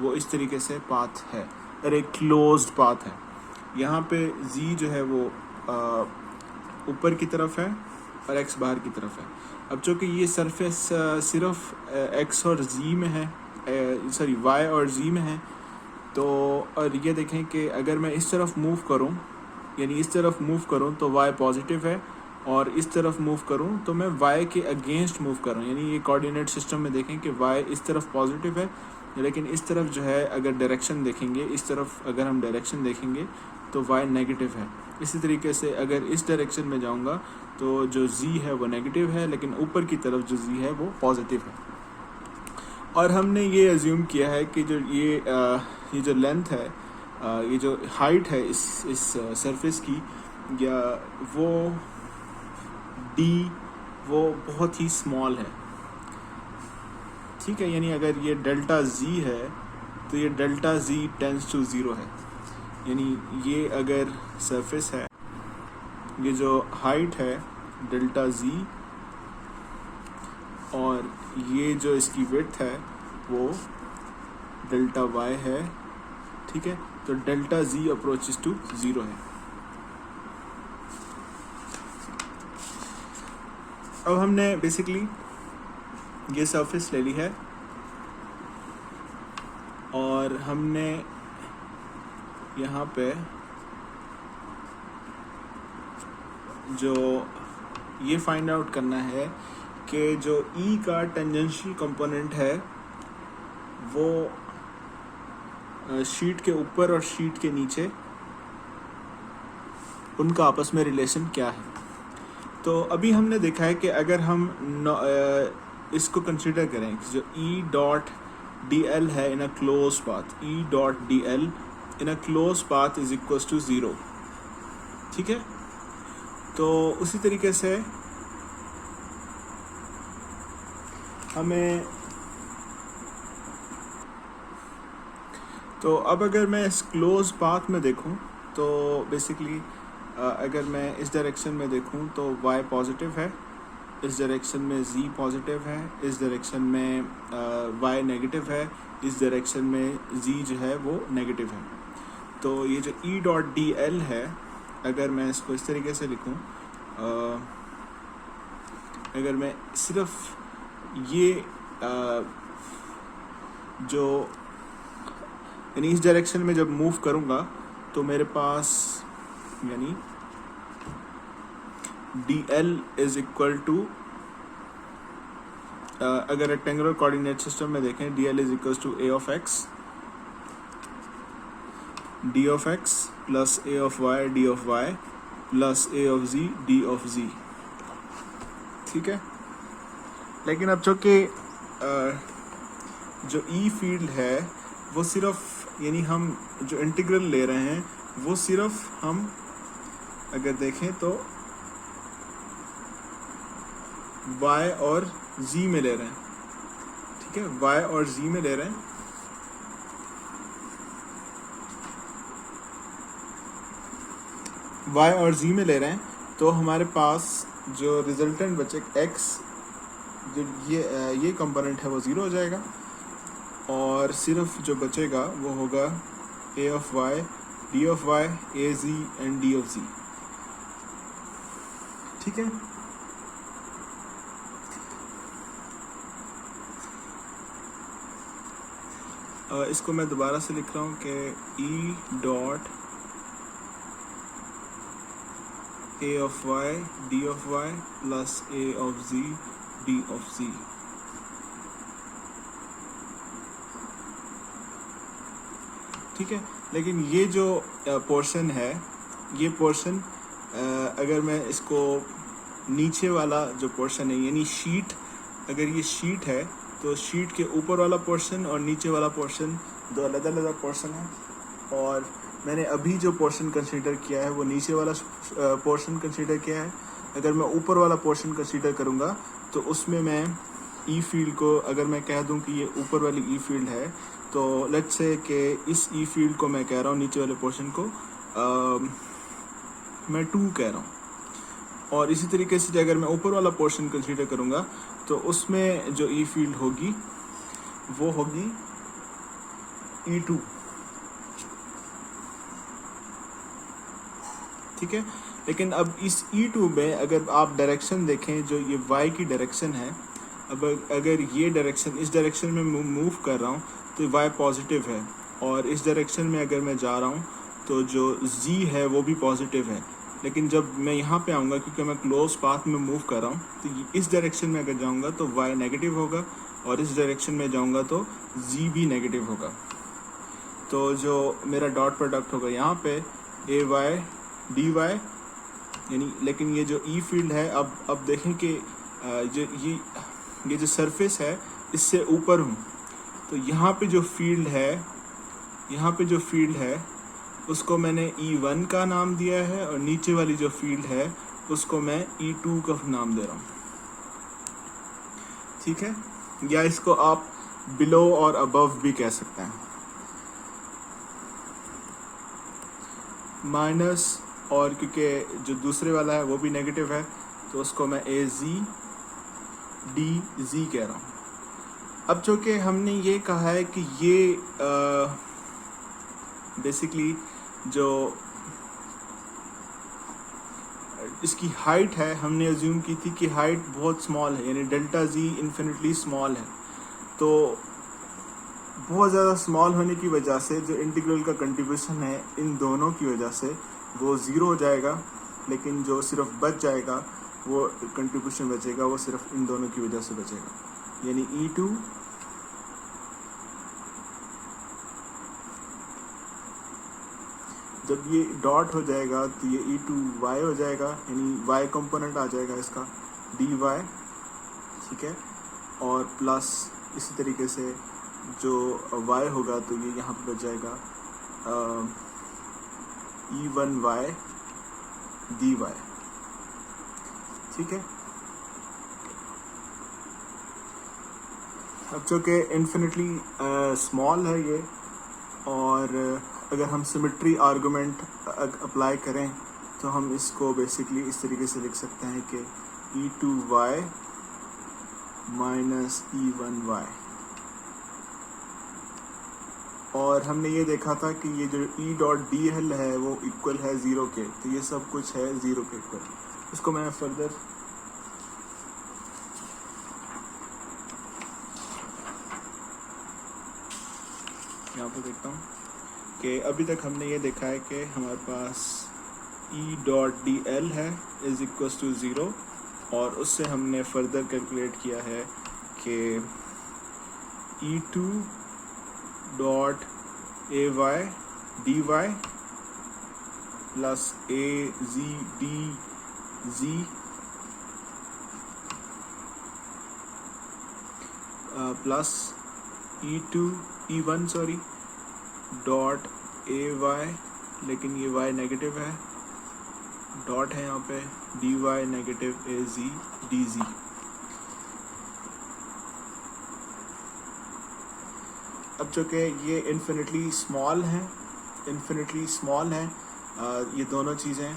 वो इस तरीके से पाथ है और एक क्लोज्ड पाथ है। यहाँ पे z जो है वो ऊपर की तरफ है और x बाहर की तरफ है। अब चूँकि ये सरफेस सिर्फ x और z में है, सॉरी y और z में है, तो और ये देखें कि अगर मैं इस तरफ मूव करूं, यानी इस तरफ मूव करूं तो y पॉजिटिव है, और इस तरफ मूव करूं तो मैं y के अगेंस्ट मूव कर रहा हूं। यानी ये कोऑर्डिनेट सिस्टम में देखें कि y इस तरफ पॉजिटिव है, लेकिन इस तरफ जो है अगर डायरेक्शन देखेंगे, इस तरफ अगर हम डायरेक्शन देखेंगे तो y नेगेटिव है। इसी तरीके से अगर इस डायरेक्शन में जाऊंगा तो जो z है वो नेगेटिव है, लेकिन ऊपर की तरफ जो z है वो पॉजिटिव है। और हमने ये अज्यूम किया है कि जो ये जो लेंथ है, ये जो हाइट है इस सरफेस की, या वो d वो बहुत ही स्मॉल है, ठीक है। यानी अगर ये डेल्टा z है तो ये डेल्टा z टेंड्स टू 0 है। यानी ये अगर सरफेस है, ये जो हाइट है डेल्टा z, और ये जो इसकी विड्थ है वो डेल्टा y है, ठीक है। तो डेल्टा z अप्रोचेस टू 0 है। अब हमने बेसिकली ये सरफेस ले ली है और हमने यहाँ पे जो ये फाइंड आउट करना है कि जो E का टेंजेंशियल कंपोनेंट है वो शीट के ऊपर और शीट के नीचे उनका आपस में रिलेशन क्या है। तो अभी हमने देखा है कि अगर हम इसको कंसिडर करें, जो E डॉट डी एल है in a close path, E dot D L in a close path is equals to 0, ठीक है। तो उसी तरीके से हमें, तो अब अगर मैं इस क्लोज पाथ में देखूं तो बेसिकली अगर मैं इस डायरेक्शन में देखूं तो y पॉजिटिव है, इस डायरेक्शन में z पॉजिटिव है, इस डायरेक्शन में y नेगेटिव है, इस डायरेक्शन में z जो है वो नेगेटिव है। तो ये जो E डॉट डी एल है, अगर मैं इसको इस तरीके से लिखूं, अगर मैं सिर्फ ये जो यानी इस डायरेक्शन में जब मूव करूंगा तो मेरे पास यानी D L is equal to, अगर रेक्टेंगुलर कोऑर्डिनेट सिस्टम में देखें, D L is equal to A of X D of X plus A of Y D of Y plus A of Z D of Z, ठीक है। लेकिन अब चूँकि जो ई field है वो सिर्फ, यानी हम जो इंटीग्रल ले रहे हैं वो सिर्फ हम अगर देखें तो y और z में ले रहे हैं, ठीक है, y और z में ले रहे हैं। y और z में ले रहे हैं, तो हमारे पास जो रिजल्टेंट बचे x, जो ये कंपोनेंट है वो 0 हो जाएगा, और सिर्फ जो बचेगा वो होगा a of y d of y a z and d of z, ठीक है। इसको मैं दोबारा से लिख रहा हूँ कि E dot A of Y D of Y plus A of Z D of Z. ठीक है, लेकिन ये जो पोर्शन है, ये पोर्शन अगर मैं इसको नीचे वाला जो पोर्शन है यानी शीट, अगर ये शीट है तो शीट के ऊपर वाला पोर्शन और नीचे वाला पोर्शन दो अलग अलग पोर्शन है, और मैंने अभी जो पोर्शन कंसीडर किया है वो नीचे वाला पोर्शन कंसीडर किया है। अगर मैं ऊपर वाला पोर्शन कंसीडर करूँगा तो उसमें मैं ई फील्ड को, अगर मैं कह दूं कि ये ऊपर वाली ई फील्ड है, तो लेट्स से कि इस ई फील्ड को मैं कह रहा हूँ, नीचे वाले पोर्शन को मैं 2 कह रहा हूँ। और इसी तरीके से अगर मैं ऊपर वाला पोर्शन कंसीडर करूँगा तो उसमें जो ई फील्ड होगी वो होगी E2। ठीक है, लेकिन अब इस E2 में अगर आप डायरेक्शन देखें, जो ये y की डायरेक्शन है, अब अगर ये डायरेक्शन इस डायरेक्शन में मूव कर रहा हूँ तो y पॉजिटिव है, और इस डायरेक्शन में अगर मैं जा रहा हूँ तो जो z है वो भी पॉजिटिव है। लेकिन जब मैं यहाँ पे आऊँगा, क्योंकि मैं क्लोज पाथ में मूव कर रहा हूँ, तो इस डायरेक्शन में अगर जाऊँगा तो y नेगेटिव होगा, और इस डायरेक्शन में जाऊँगा तो z भी नेगेटिव होगा। तो जो मेरा डॉट प्रोडक्ट होगा यहाँ पे ए वाई डी वाई यानी, लेकिन ये जो ई फील्ड है, अब देखें कि जो ये जो सरफेस है इससे ऊपर हूँ, तो यहाँ पे जो फील्ड है उसको मैंने E1 का नाम दिया है, और नीचे वाली जो फील्ड है उसको मैं E2 का नाम दे रहा हूँ। ठीक है, या इसको आप बिलो और अबव भी कह सकते हैं। माइनस, और क्योंकि जो दूसरे वाला है वो भी नेगेटिव है तो उसको मैं ए जी डी जी कह रहा हूँ। अब चूँकि हमने ये कहा है कि ये बेसिकली जो इसकी हाइट है, हमने अज्यूम की थी कि हाइट बहुत स्मॉल है, यानी डेल्टा जी इन्फिनिटली स्मॉल है, तो बहुत ज़्यादा स्मॉल होने की वजह से जो इंटीग्रल का कंट्रीब्यूशन है इन दोनों की वजह से वो ज़ीरो हो जाएगा, लेकिन जो सिर्फ बच जाएगा वो कंट्रीब्यूशन बचेगा वो सिर्फ इन दोनों की वजह से बचेगा, यानी E2 जब ये डॉट हो जाएगा तो ये E2y हो जाएगा, यानी y कंपोनेंट आ जाएगा इसका dy। ठीक है, और प्लस इसी तरीके से जो y होगा तो ये यहाँ पे बच जाएगा E1y dy। ठीक है, अब चूँकि इन्फिनिटली स्मॉल है ये, और अगर हम सिमेट्री आर्गुमेंट अप्लाई करें तो हम इसको बेसिकली इस तरीके से लिख सकते हैं कि E2y माइनस E1y। और हमने ये देखा था कि ये जो E डॉट डी एल है वो इक्वल है 0 के, तो ये सब कुछ है 0 के इक्वल। इसको मैं फर्दर यहाँ पर देखता हूँ कि अभी तक हमने ये देखा है कि हमारे पास E डॉट डी एल है इज इक्वल्स टू 0, और उससे हमने फर्दर कैलकुलेट किया है कि E2 dot A Y D Y plus A G D G plus E1 sorry dot A Y, लेकिन ये y नेगेटिव है, डॉट है यहाँ पे dy नेगेटिव ए जी डी जी। अब चूँकि ये इन्फिनिटली स्मॉल है, ये दोनों चीज़ें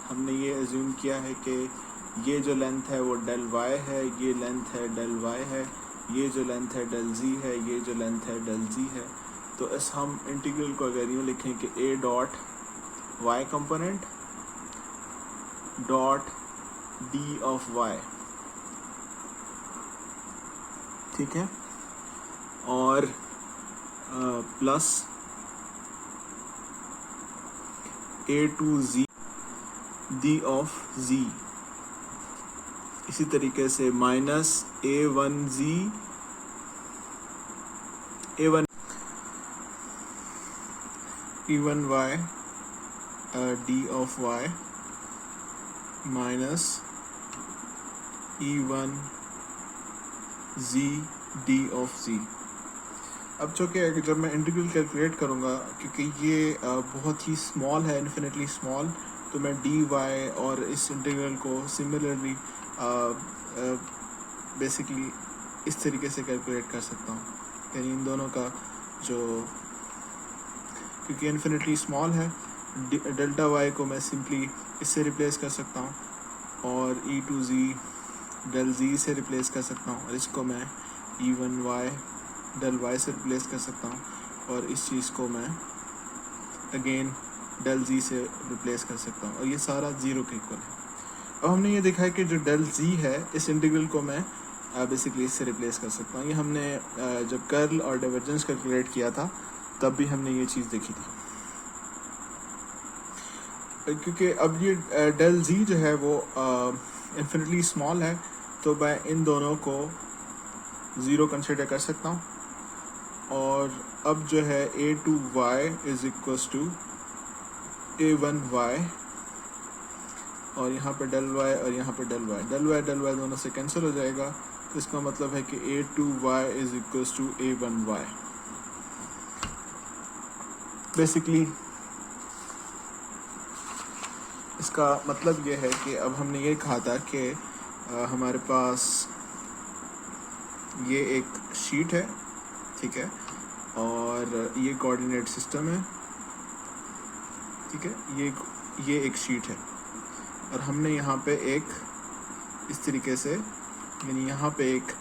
हमने ये अज्यूम किया है कि ये जो लेंथ है वो डेल y है, ये लेंथ है डेल y है, ये जो लेंथ है डेल z है, ये जो लेंथ है डेल z है। तो इस हम इंटीग्रल को अगर यूँ लिखें कि a dot y component dot d of y। ठीक है, और plus A two Z D of Z, इसी तरीके से minus A one Z A one Y D of Y minus E one Z D of Z. अब चूँकि जब मैं इंटीग्रल कैलकुलेट करूँगा, क्योंकि ये बहुत ही स्मॉल है, इन्फिनिटली स्मॉल, तो मैं डी वाई और इस इंटीग्रल को सिमिलरली बेसिकली इस तरीके से कैलकुलेट कर सकता हूँ। यानी इन दोनों का जो, क्योंकि इन्फिनिटली स्मॉल है, डेल्टा वाई को मैं सिंपली इससे रिप्लेस कर सकता हूँ और ई टू जी डेल जी से रिप्लेस कर सकता हूँ, और इसको मैं E one Y del Y से रिप्लेस कर सकता हूँ, और इस चीज़ को मैं अगेन डेल जी से रिप्लेस कर सकता हूँ, और ये सारा ज़ीरो के इक्वल है। अब हमने ये देखा है कि जो डेल जी है, इस इंटीग्रल को मैं बेसिकली इससे रिप्लेस कर सकता हूँ। ये हमने जब कर्ल और डाइवर्जेंस कैलकुलेट किया था तब भी हमने ये चीज़ देखी थी। क्योंकि अब ये डेल जी जो है वो इन्फिनिटली स्मॉल है, तो मैं इन दोनों को ज़ीरो कंसिडर कर सकता हूँ, और अब जो है A two Y is equals to A one Y, और यहाँ पे डेल वाई और यहाँ पे डेल वाई दोनों से कैंसिल हो जाएगा, तो इसका मतलब है कि A two Y is equals to A one Y. Basically इसका मतलब ये है कि अब हमने ये कहा था कि हमारे पास ये एक शीट है, ठीक है, और ये कोऑर्डिनेट सिस्टम है, ठीक है, ये एक शीट है, और हमने यहाँ पे एक इस तरीके से, यानी यहाँ पे एक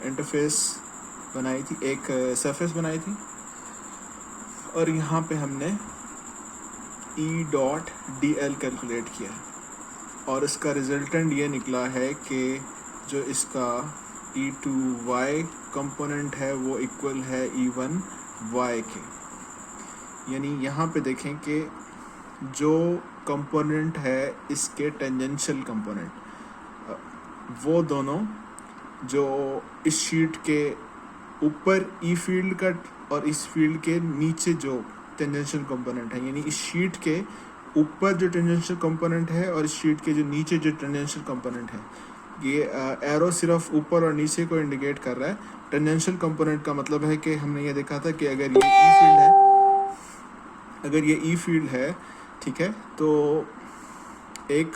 इंटरफेस बनाई थी, एक सरफेस बनाई थी, और यहाँ पे हमने ई डॉट डी एल कैलकुलेट किया, और इसका रिजल्टेंट ये निकला है कि जो इसका ई टू वाई कंपोनेंट है वो इक्वल है ई वन वाई के। यानी यहाँ पे देखें कि जो कंपोनेंट है इसके टेंजेंशियल कंपोनेंट, वो दोनों जो इस शीट के ऊपर ई फील्ड का और इस फील्ड के नीचे जो टेंजेंशियल कंपोनेंट है, यानी इस शीट के ऊपर जो टेंजेंशियल कंपोनेंट है और इस शीट के जो नीचे जो टेंजेंशियल कंपोनेंट है, ये एरो सिर्फ ऊपर और नीचे को इंडिकेट कर रहा है। टेंजेंशियल कंपोनेंट का मतलब है कि हमने ये देखा था कि अगर ये ई फील्ड है, अगर ये ई फील्ड है, ठीक है, तो एक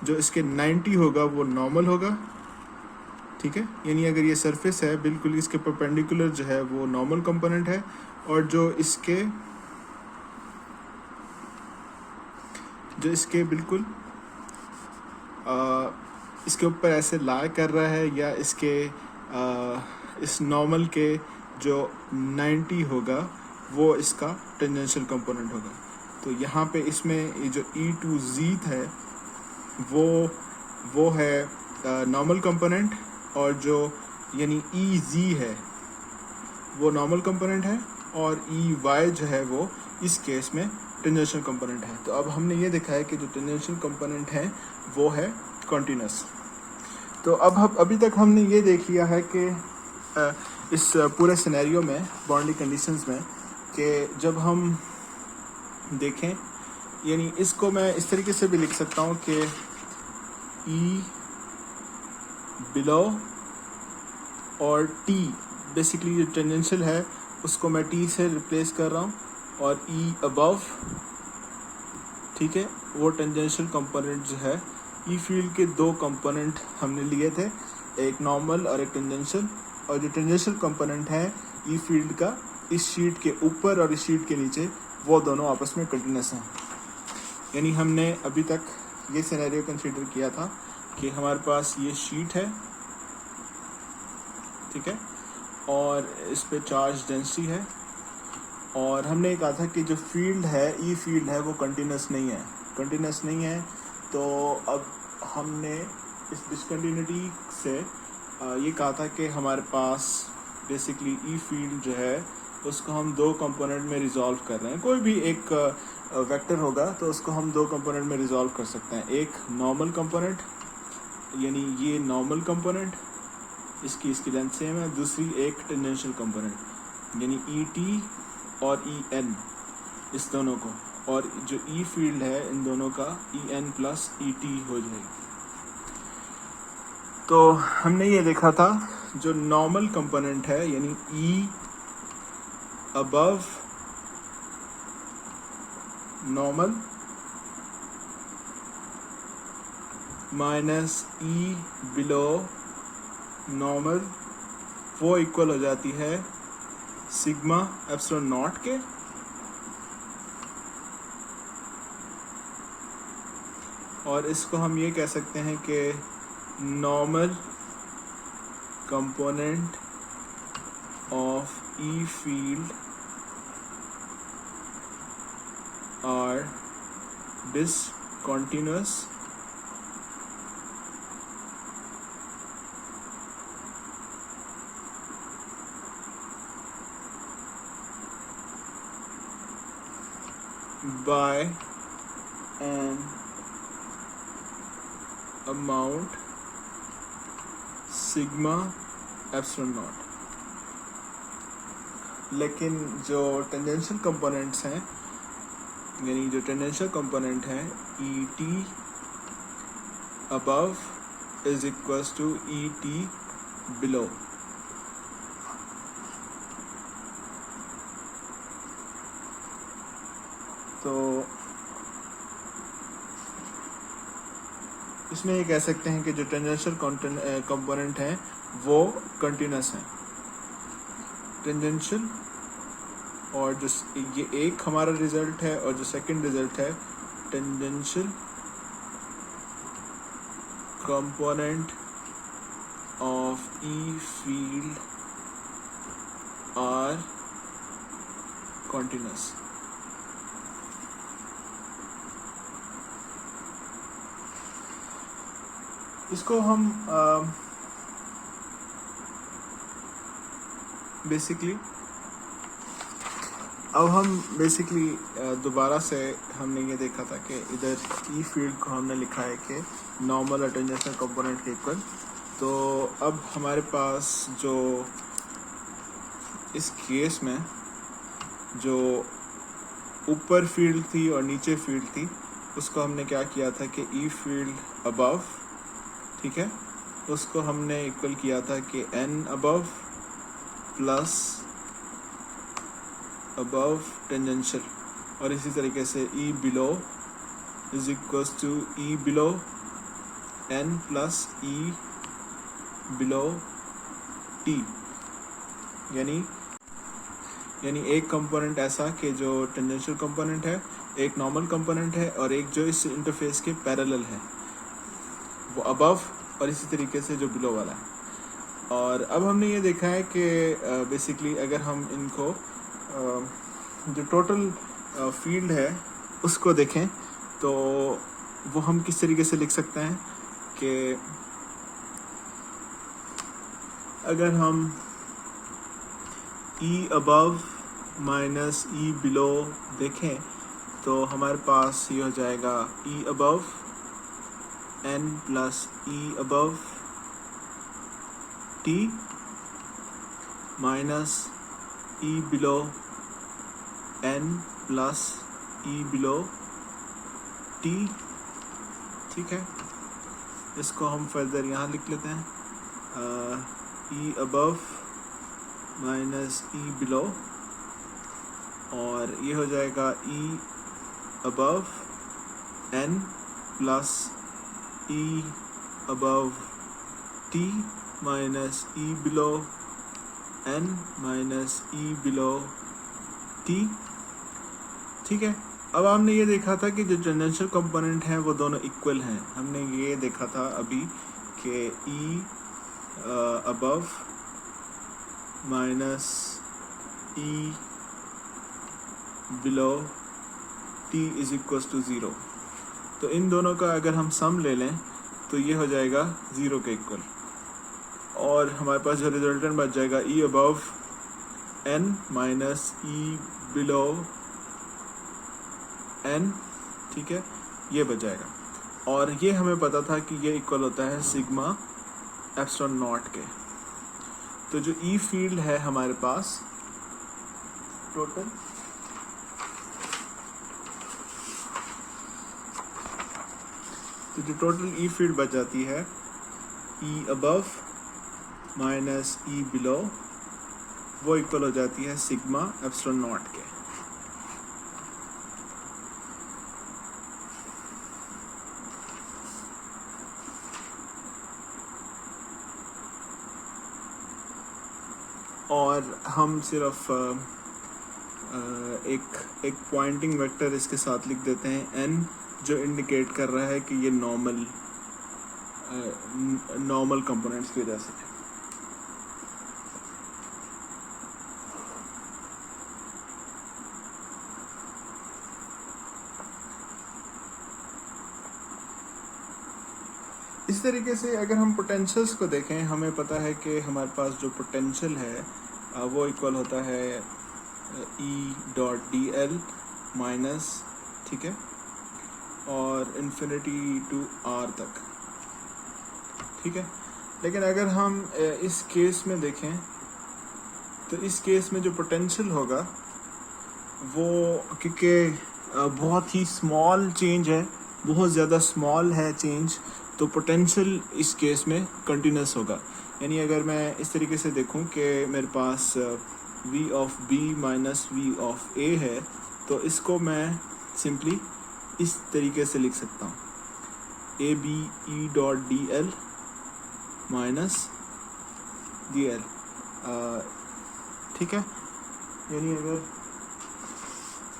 जो इसके 90 होगा वो नॉर्मल होगा, ठीक है, यानी अगर ये सरफेस है बिल्कुल इसके परपेंडिकुलर जो है वो नॉर्मल कंपोनेंट है, और जो इसके बिल्कुल इसके ऊपर ऐसे लाई कर रहा है, या इसके इस नॉर्मल के जो 90 होगा वो इसका टेंजेंशियल कंपोनेंट होगा। तो यहाँ पे इसमें ये जो ई टू जी है वो है नॉर्मल कंपोनेंट, और जो यानी ई जी है वो नॉर्मल कंपोनेंट है, और ई वाई जो है वो इस केस में टेंजेंशियल कंपोनेंट है। तो अब हमने ये देखा है कि जो टेंजेंशियल कंपोनेंट है वो है कॉन्टिन्यूस। तो अब हम अभी तक हमने ये देख लिया है कि इस पूरे सिनेरियो में, बाउंड्री कंडीशंस में, कि जब हम देखें, यानी इसको मैं इस तरीके से भी लिख सकता हूँ कि ई बिलो और टी, बेसिकली जो टेंजेंशियल है उसको मैं टी से रिप्लेस कर रहा हूँ, और ई अबव, ठीक है, वो टेंजेंशियल कंपोनेंट जो है, ई फील्ड के दो कंपोनेंट हमने लिए थे, एक नॉर्मल और एक टेंजेंशियल, और जो टेंजेंशियल कंपोनेंट है ई फील्ड का इस शीट के ऊपर और इस शीट के नीचे, वो दोनों आपस में कंटिन्यूस हैं। यानी हमने अभी तक ये सिनेरियो कंसीडर किया था कि हमारे पास ये शीट है, ठीक है, और इस पे चार्ज डेंसिटी है, और हमने ये कहा था कि जो फील्ड है, ई फील्ड है, वो कंटिन्यूस नहीं है। तो अब हमने इस डिसकंटिन्यूटी से ये कहा था कि हमारे पास बेसिकली ई फील्ड जो है उसको हम दो कंपोनेंट में रिजॉल्व कर रहे हैं। कोई भी एक वेक्टर होगा तो उसको हम दो कंपोनेंट में रिजॉल्व कर सकते हैं। एक नॉर्मल कंपोनेंट, यानी ये नॉर्मल कंपोनेंट, इसकी लेंथ सेम है। दूसरी एक टेंजेंशियल कंपोनेंट, यानी ई टी और ई एन, इस दोनों को, और जो ई फील्ड है इन दोनों का E N plus E T हो जाएगी। तो हमने ये देखा था जो नॉर्मल कंपोनेंट है, यानी ई above normal minus E below normal, वो इक्वल हो जाती है सिग्मा एप्सिलॉन नॉट के, और इसको हम ये कह सकते हैं कि normal component of E field are discontinuous by an amount sigma epsilon naught। लेकिन जो टेंजेंशियल कंपोनेंट्स हैं, यानी जो टेंजेंशियल कंपोनेंट है E T above is equals to E T below. तो इसमें ये कह सकते हैं कि जो टेंजेंशियल कंपोनेंट हैं वो कंटिन्यूस हैं। टेंजेंशियल, और जो ये एक हमारा रिजल्ट है और जो सेकंड रिजल्ट है, tangential component of E field are continuous. इसको हम बेसिकली दोबारा से हमने ये देखा था कि इधर ई फील्ड को हमने लिखा है कि नॉर्मल और टेंजेंशियल कंपोनेंट के इक्वल। तो अब हमारे पास जो इस केस में जो ऊपर फील्ड थी और नीचे फील्ड थी, उसको हमने क्या किया था कि ई फील्ड अबव, ठीक है, उसको हमने इक्वल किया था कि N above plus above tangential, और इसी तरीके से E below is equals to E below N plus E below T. यानी एक कंपोनेंट ऐसा कि जो टेंजेंशियल कंपोनेंट है, एक नॉर्मल कंपोनेंट है, और एक जो इस इंटरफेस के पैरेलल है वो अबव, और इसी तरीके से जो बिलो वाला है। और अब हमने ये देखा है कि बेसिकली अगर हम इनको जो टोटल फील्ड है उसको देखें तो वो हम किस तरीके से लिख सकते हैं कि अगर हम ई अबव माइनस ई बिलो देखें तो हमारे पास ये हो जाएगा ई अबव एन प्लस ई above T minus E below N plus E below T. ठीक है, इसको हम फर्दर यहाँ लिख लेते हैं, ई अबव माइनस ई बिलो, और ये हो जाएगा ई अबव एन प्लस ई above T minus E below N minus E below T. ठीक है, अब हमने ये देखा था कि जो टेंजेंशियल कंपोनेंट हैं वो दोनों इक्वल हैं। हमने ये देखा था अभी कि E above minus E below T is equals to zero. तो इन दोनों का अगर हम सम ले लें तो ये हो जाएगा ज़ीरो के इक्वल। और हमारे पास जो रिजल्टेंट बच जाएगा ई above N minus E below N, ठीक है, ये बच जाएगा। और ये हमें पता था कि ये इक्वल होता है सिग्मा एप्सिलॉन नॉट के। तो जो ई फील्ड है हमारे पास टोटल, तो जो टोटल ई फील्ड बच जाती है ई अबव माइनस ई बिलो, वो इक्वल हो जाती है सिग्मा एप्सिलॉन नॉट के। और हम सिर्फ एक पॉइंटिंग वेक्टर इसके साथ लिख देते हैं n, जो इंडिकेट कर रहा है कि ये नॉर्मल कंपोनेंट्स की वजह से है। इस तरीके से अगर हम पोटेंशियल्स को देखें, हमें पता है कि हमारे पास जो पोटेंशियल है वो इक्वल होता है ई डॉट डी एल माइनस, ठीक है, और इन्फिनिटी टू आर तक, ठीक है। लेकिन अगर हम इस केस में देखें तो इस केस में जो पोटेंशियल होगा वो, क्योंकि बहुत ही स्मॉल चेंज है, बहुत ज़्यादा स्मॉल है चेंज, तो पोटेंशियल इस केस में कंटिन्यूस होगा। यानी अगर मैं इस तरीके से देखूं कि मेरे पास v of b minus v of a है, तो इसको मैं सिंपली इस तरीके से लिख सकता हूँ, A B E dot D L minus D L, ठीक है। यानी अगर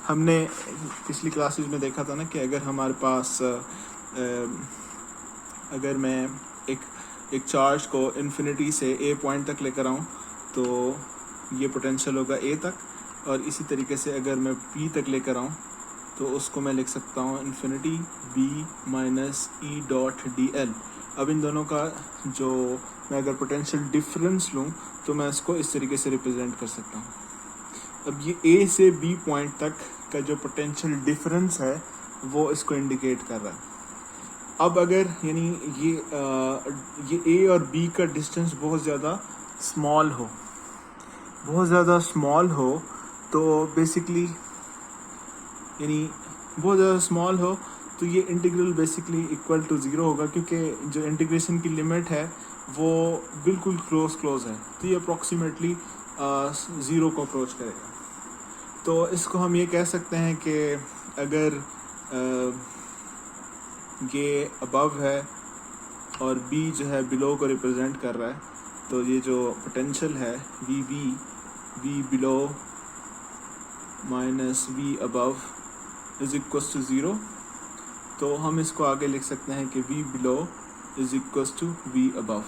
हमने पिछली क्लासेस में देखा था ना कि अगर हमारे पास अगर मैं एक चार्ज को इन्फिनिटी से ए पॉइंट तक लेकर आऊँ तो ये पोटेंशियल होगा ए तक, और इसी तरीके से अगर मैं बी तक लेकर आऊँ तो उसको मैं लिख सकता हूँ infinity B minus E dot D L. अब इन दोनों का जो मैं अगर पोटेंशियल डिफरेंस लूँ तो मैं इसको इस तरीके से रिप्रेजेंट कर सकता हूँ। अब ये ए से बी पॉइंट तक का जो पोटेंशियल डिफरेंस है वो इसको इंडिकेट कर रहा है। अब अगर यानी ये ए और बी का डिस्टेंस बहुत ज़्यादा स्मॉल हो, तो बेसिकली यानी बहुत ज़्यादा स्मॉल हो तो ये integral basically equal to zero होगा, क्योंकि जो इंटीग्रेशन की लिमिट है वो बिल्कुल क्लोज है, तो ये अप्रॉक्सीमेटली ज़ीरो को अप्रोच करेगा। तो इसको हम ये कह सकते हैं कि अगर ये अबव है और बी जो है बिलो को रिप्रेजेंट कर रहा है, तो ये जो पोटेंशियल है V below minus V above is equals to zero, तो हम इसको आगे लिख सकते हैं कि V below is equals to V above.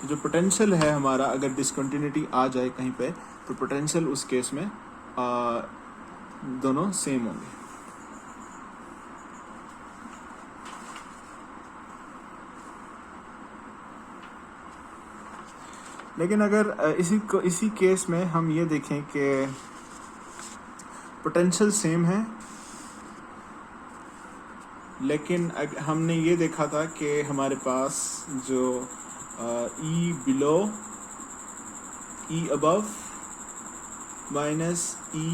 तो जो पोटेंशियल है हमारा, अगर डिसकंटिन्यूटी आ जाए कहीं पे, तो पोटेंशियल उस केस में दोनों सेम होंगे। लेकिन अगर इसी केस में हम ये देखें कि पोटेंशियल सेम है, लेकिन हमने ये देखा था कि हमारे पास जो ई बिलो ई अबव माइनस ई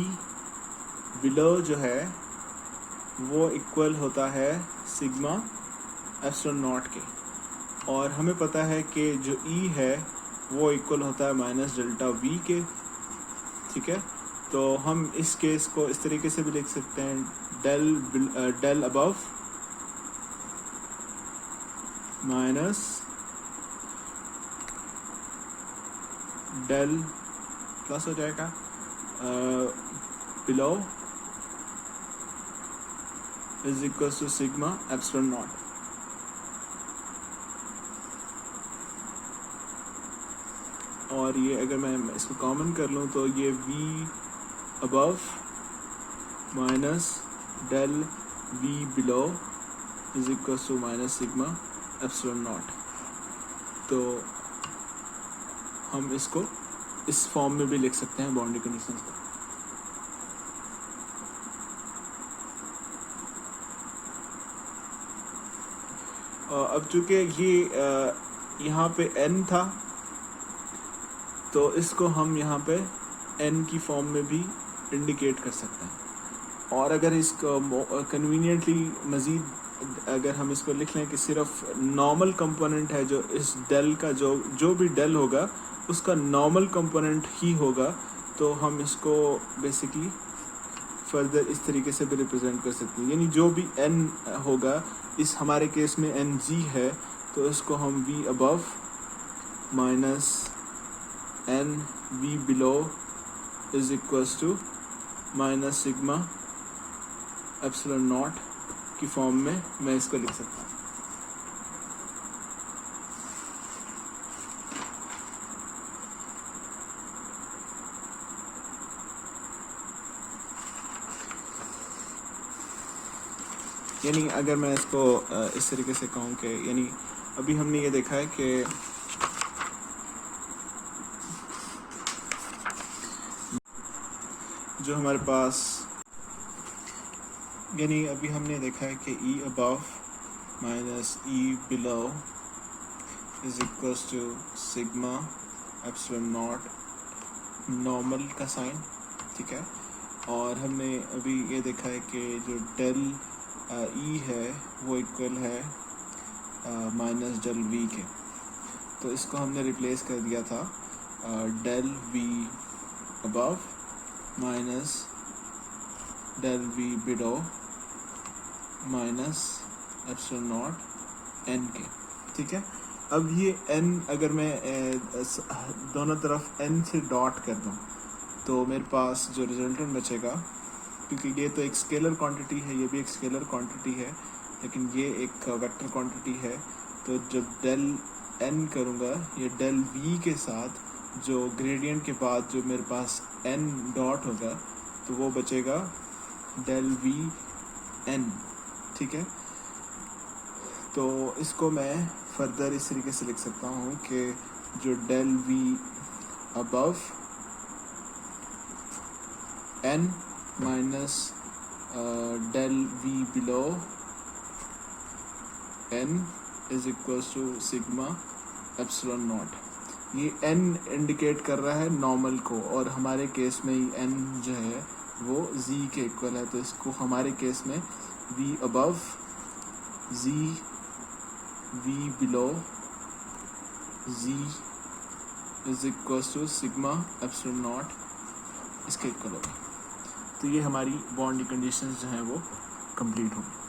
बिलो जो है वो इक्वल होता है सिग्मा एप्सिलॉन नॉट के, और हमें पता है कि जो ई है वो इक्वल होता है माइनस डेल्टा वी के, ठीक है। तो हम इस केस को इस तरीके से भी लिख सकते हैं, del above minus del plus हो जाएगा below is equal to sigma epsilon naught. और ये अगर मैं इसको कॉमन कर लूँ तो ये v above minus del v below is equal to minus sigma epsilon naught. तो हम इसको इस फॉर्म में भी लिख सकते हैं बाउंड्री कंडीशंस को। अब चूंकि ये यहाँ पे n था तो इसको हम यहाँ पे n की फॉर्म में भी इंडिकेट कर सकते हैं। और अगर इसको कन्वीनियंटली मज़ीद अगर हम इसको लिख लें कि सिर्फ नॉर्मल कंपोनेंट है, जो इस डेल का जो भी डेल होगा उसका नॉर्मल कंपोनेंट ही होगा, तो हम इसको बेसिकली फर्दर इस तरीके से भी रिप्रेजेंट कर सकते हैं। यानी जो भी n होगा, इस हमारे केस में n g है, तो इसको हम v above minus n v below is equals to minus sigma epsilon naught की फॉर्म में मैं इसको लिख सकता हूँ। यानी अगर मैं इसको इस तरीके से कहूँ कि यानी अभी हमने ये देखा है कि जो हमारे पास, यानी अभी हमने देखा है कि E above minus E below is equals to sigma epsilon naught normal का साइन, ठीक है। और हमने अभी ये देखा है कि जो डेल E है वो इक्वल है माइनस डेल V के, तो इसको हमने रिप्लेस कर दिया था del V above minus del V below minus epsilon naught n के, ठीक है। अब ये n अगर मैं दोनों तरफ n से डॉट कर दूं तो मेरे पास जो रिजल्टेंट बचेगा, क्योंकि ये तो एक स्केलर क्वांटिटी है, ये भी एक स्केलर क्वांटिटी है, लेकिन ये एक वेक्टर क्वांटिटी है, तो जब डेल n करूँगा ये डेल v के साथ जो ग्रेडियंट के बाद जो मेरे पास n डॉट होगा तो वो बचेगा डेल v n, ठीक है। तो इसको मैं फर्दर इस तरीके से लिख सकता हूँ कि जो del v above n minus del v below n is equals to sigma epsilon naught. ये n इंडिकेट कर रहा है नॉर्मल को, और हमारे केस में n जो है वो z के इक्वल है, तो इसको हमारे केस में v above z v below z is equals to sigma epsilon naught इसके इक्वल होगा। तो ये हमारी बाउंड्री कंडीशंस जो हैं वो कंप्लीट होंगी।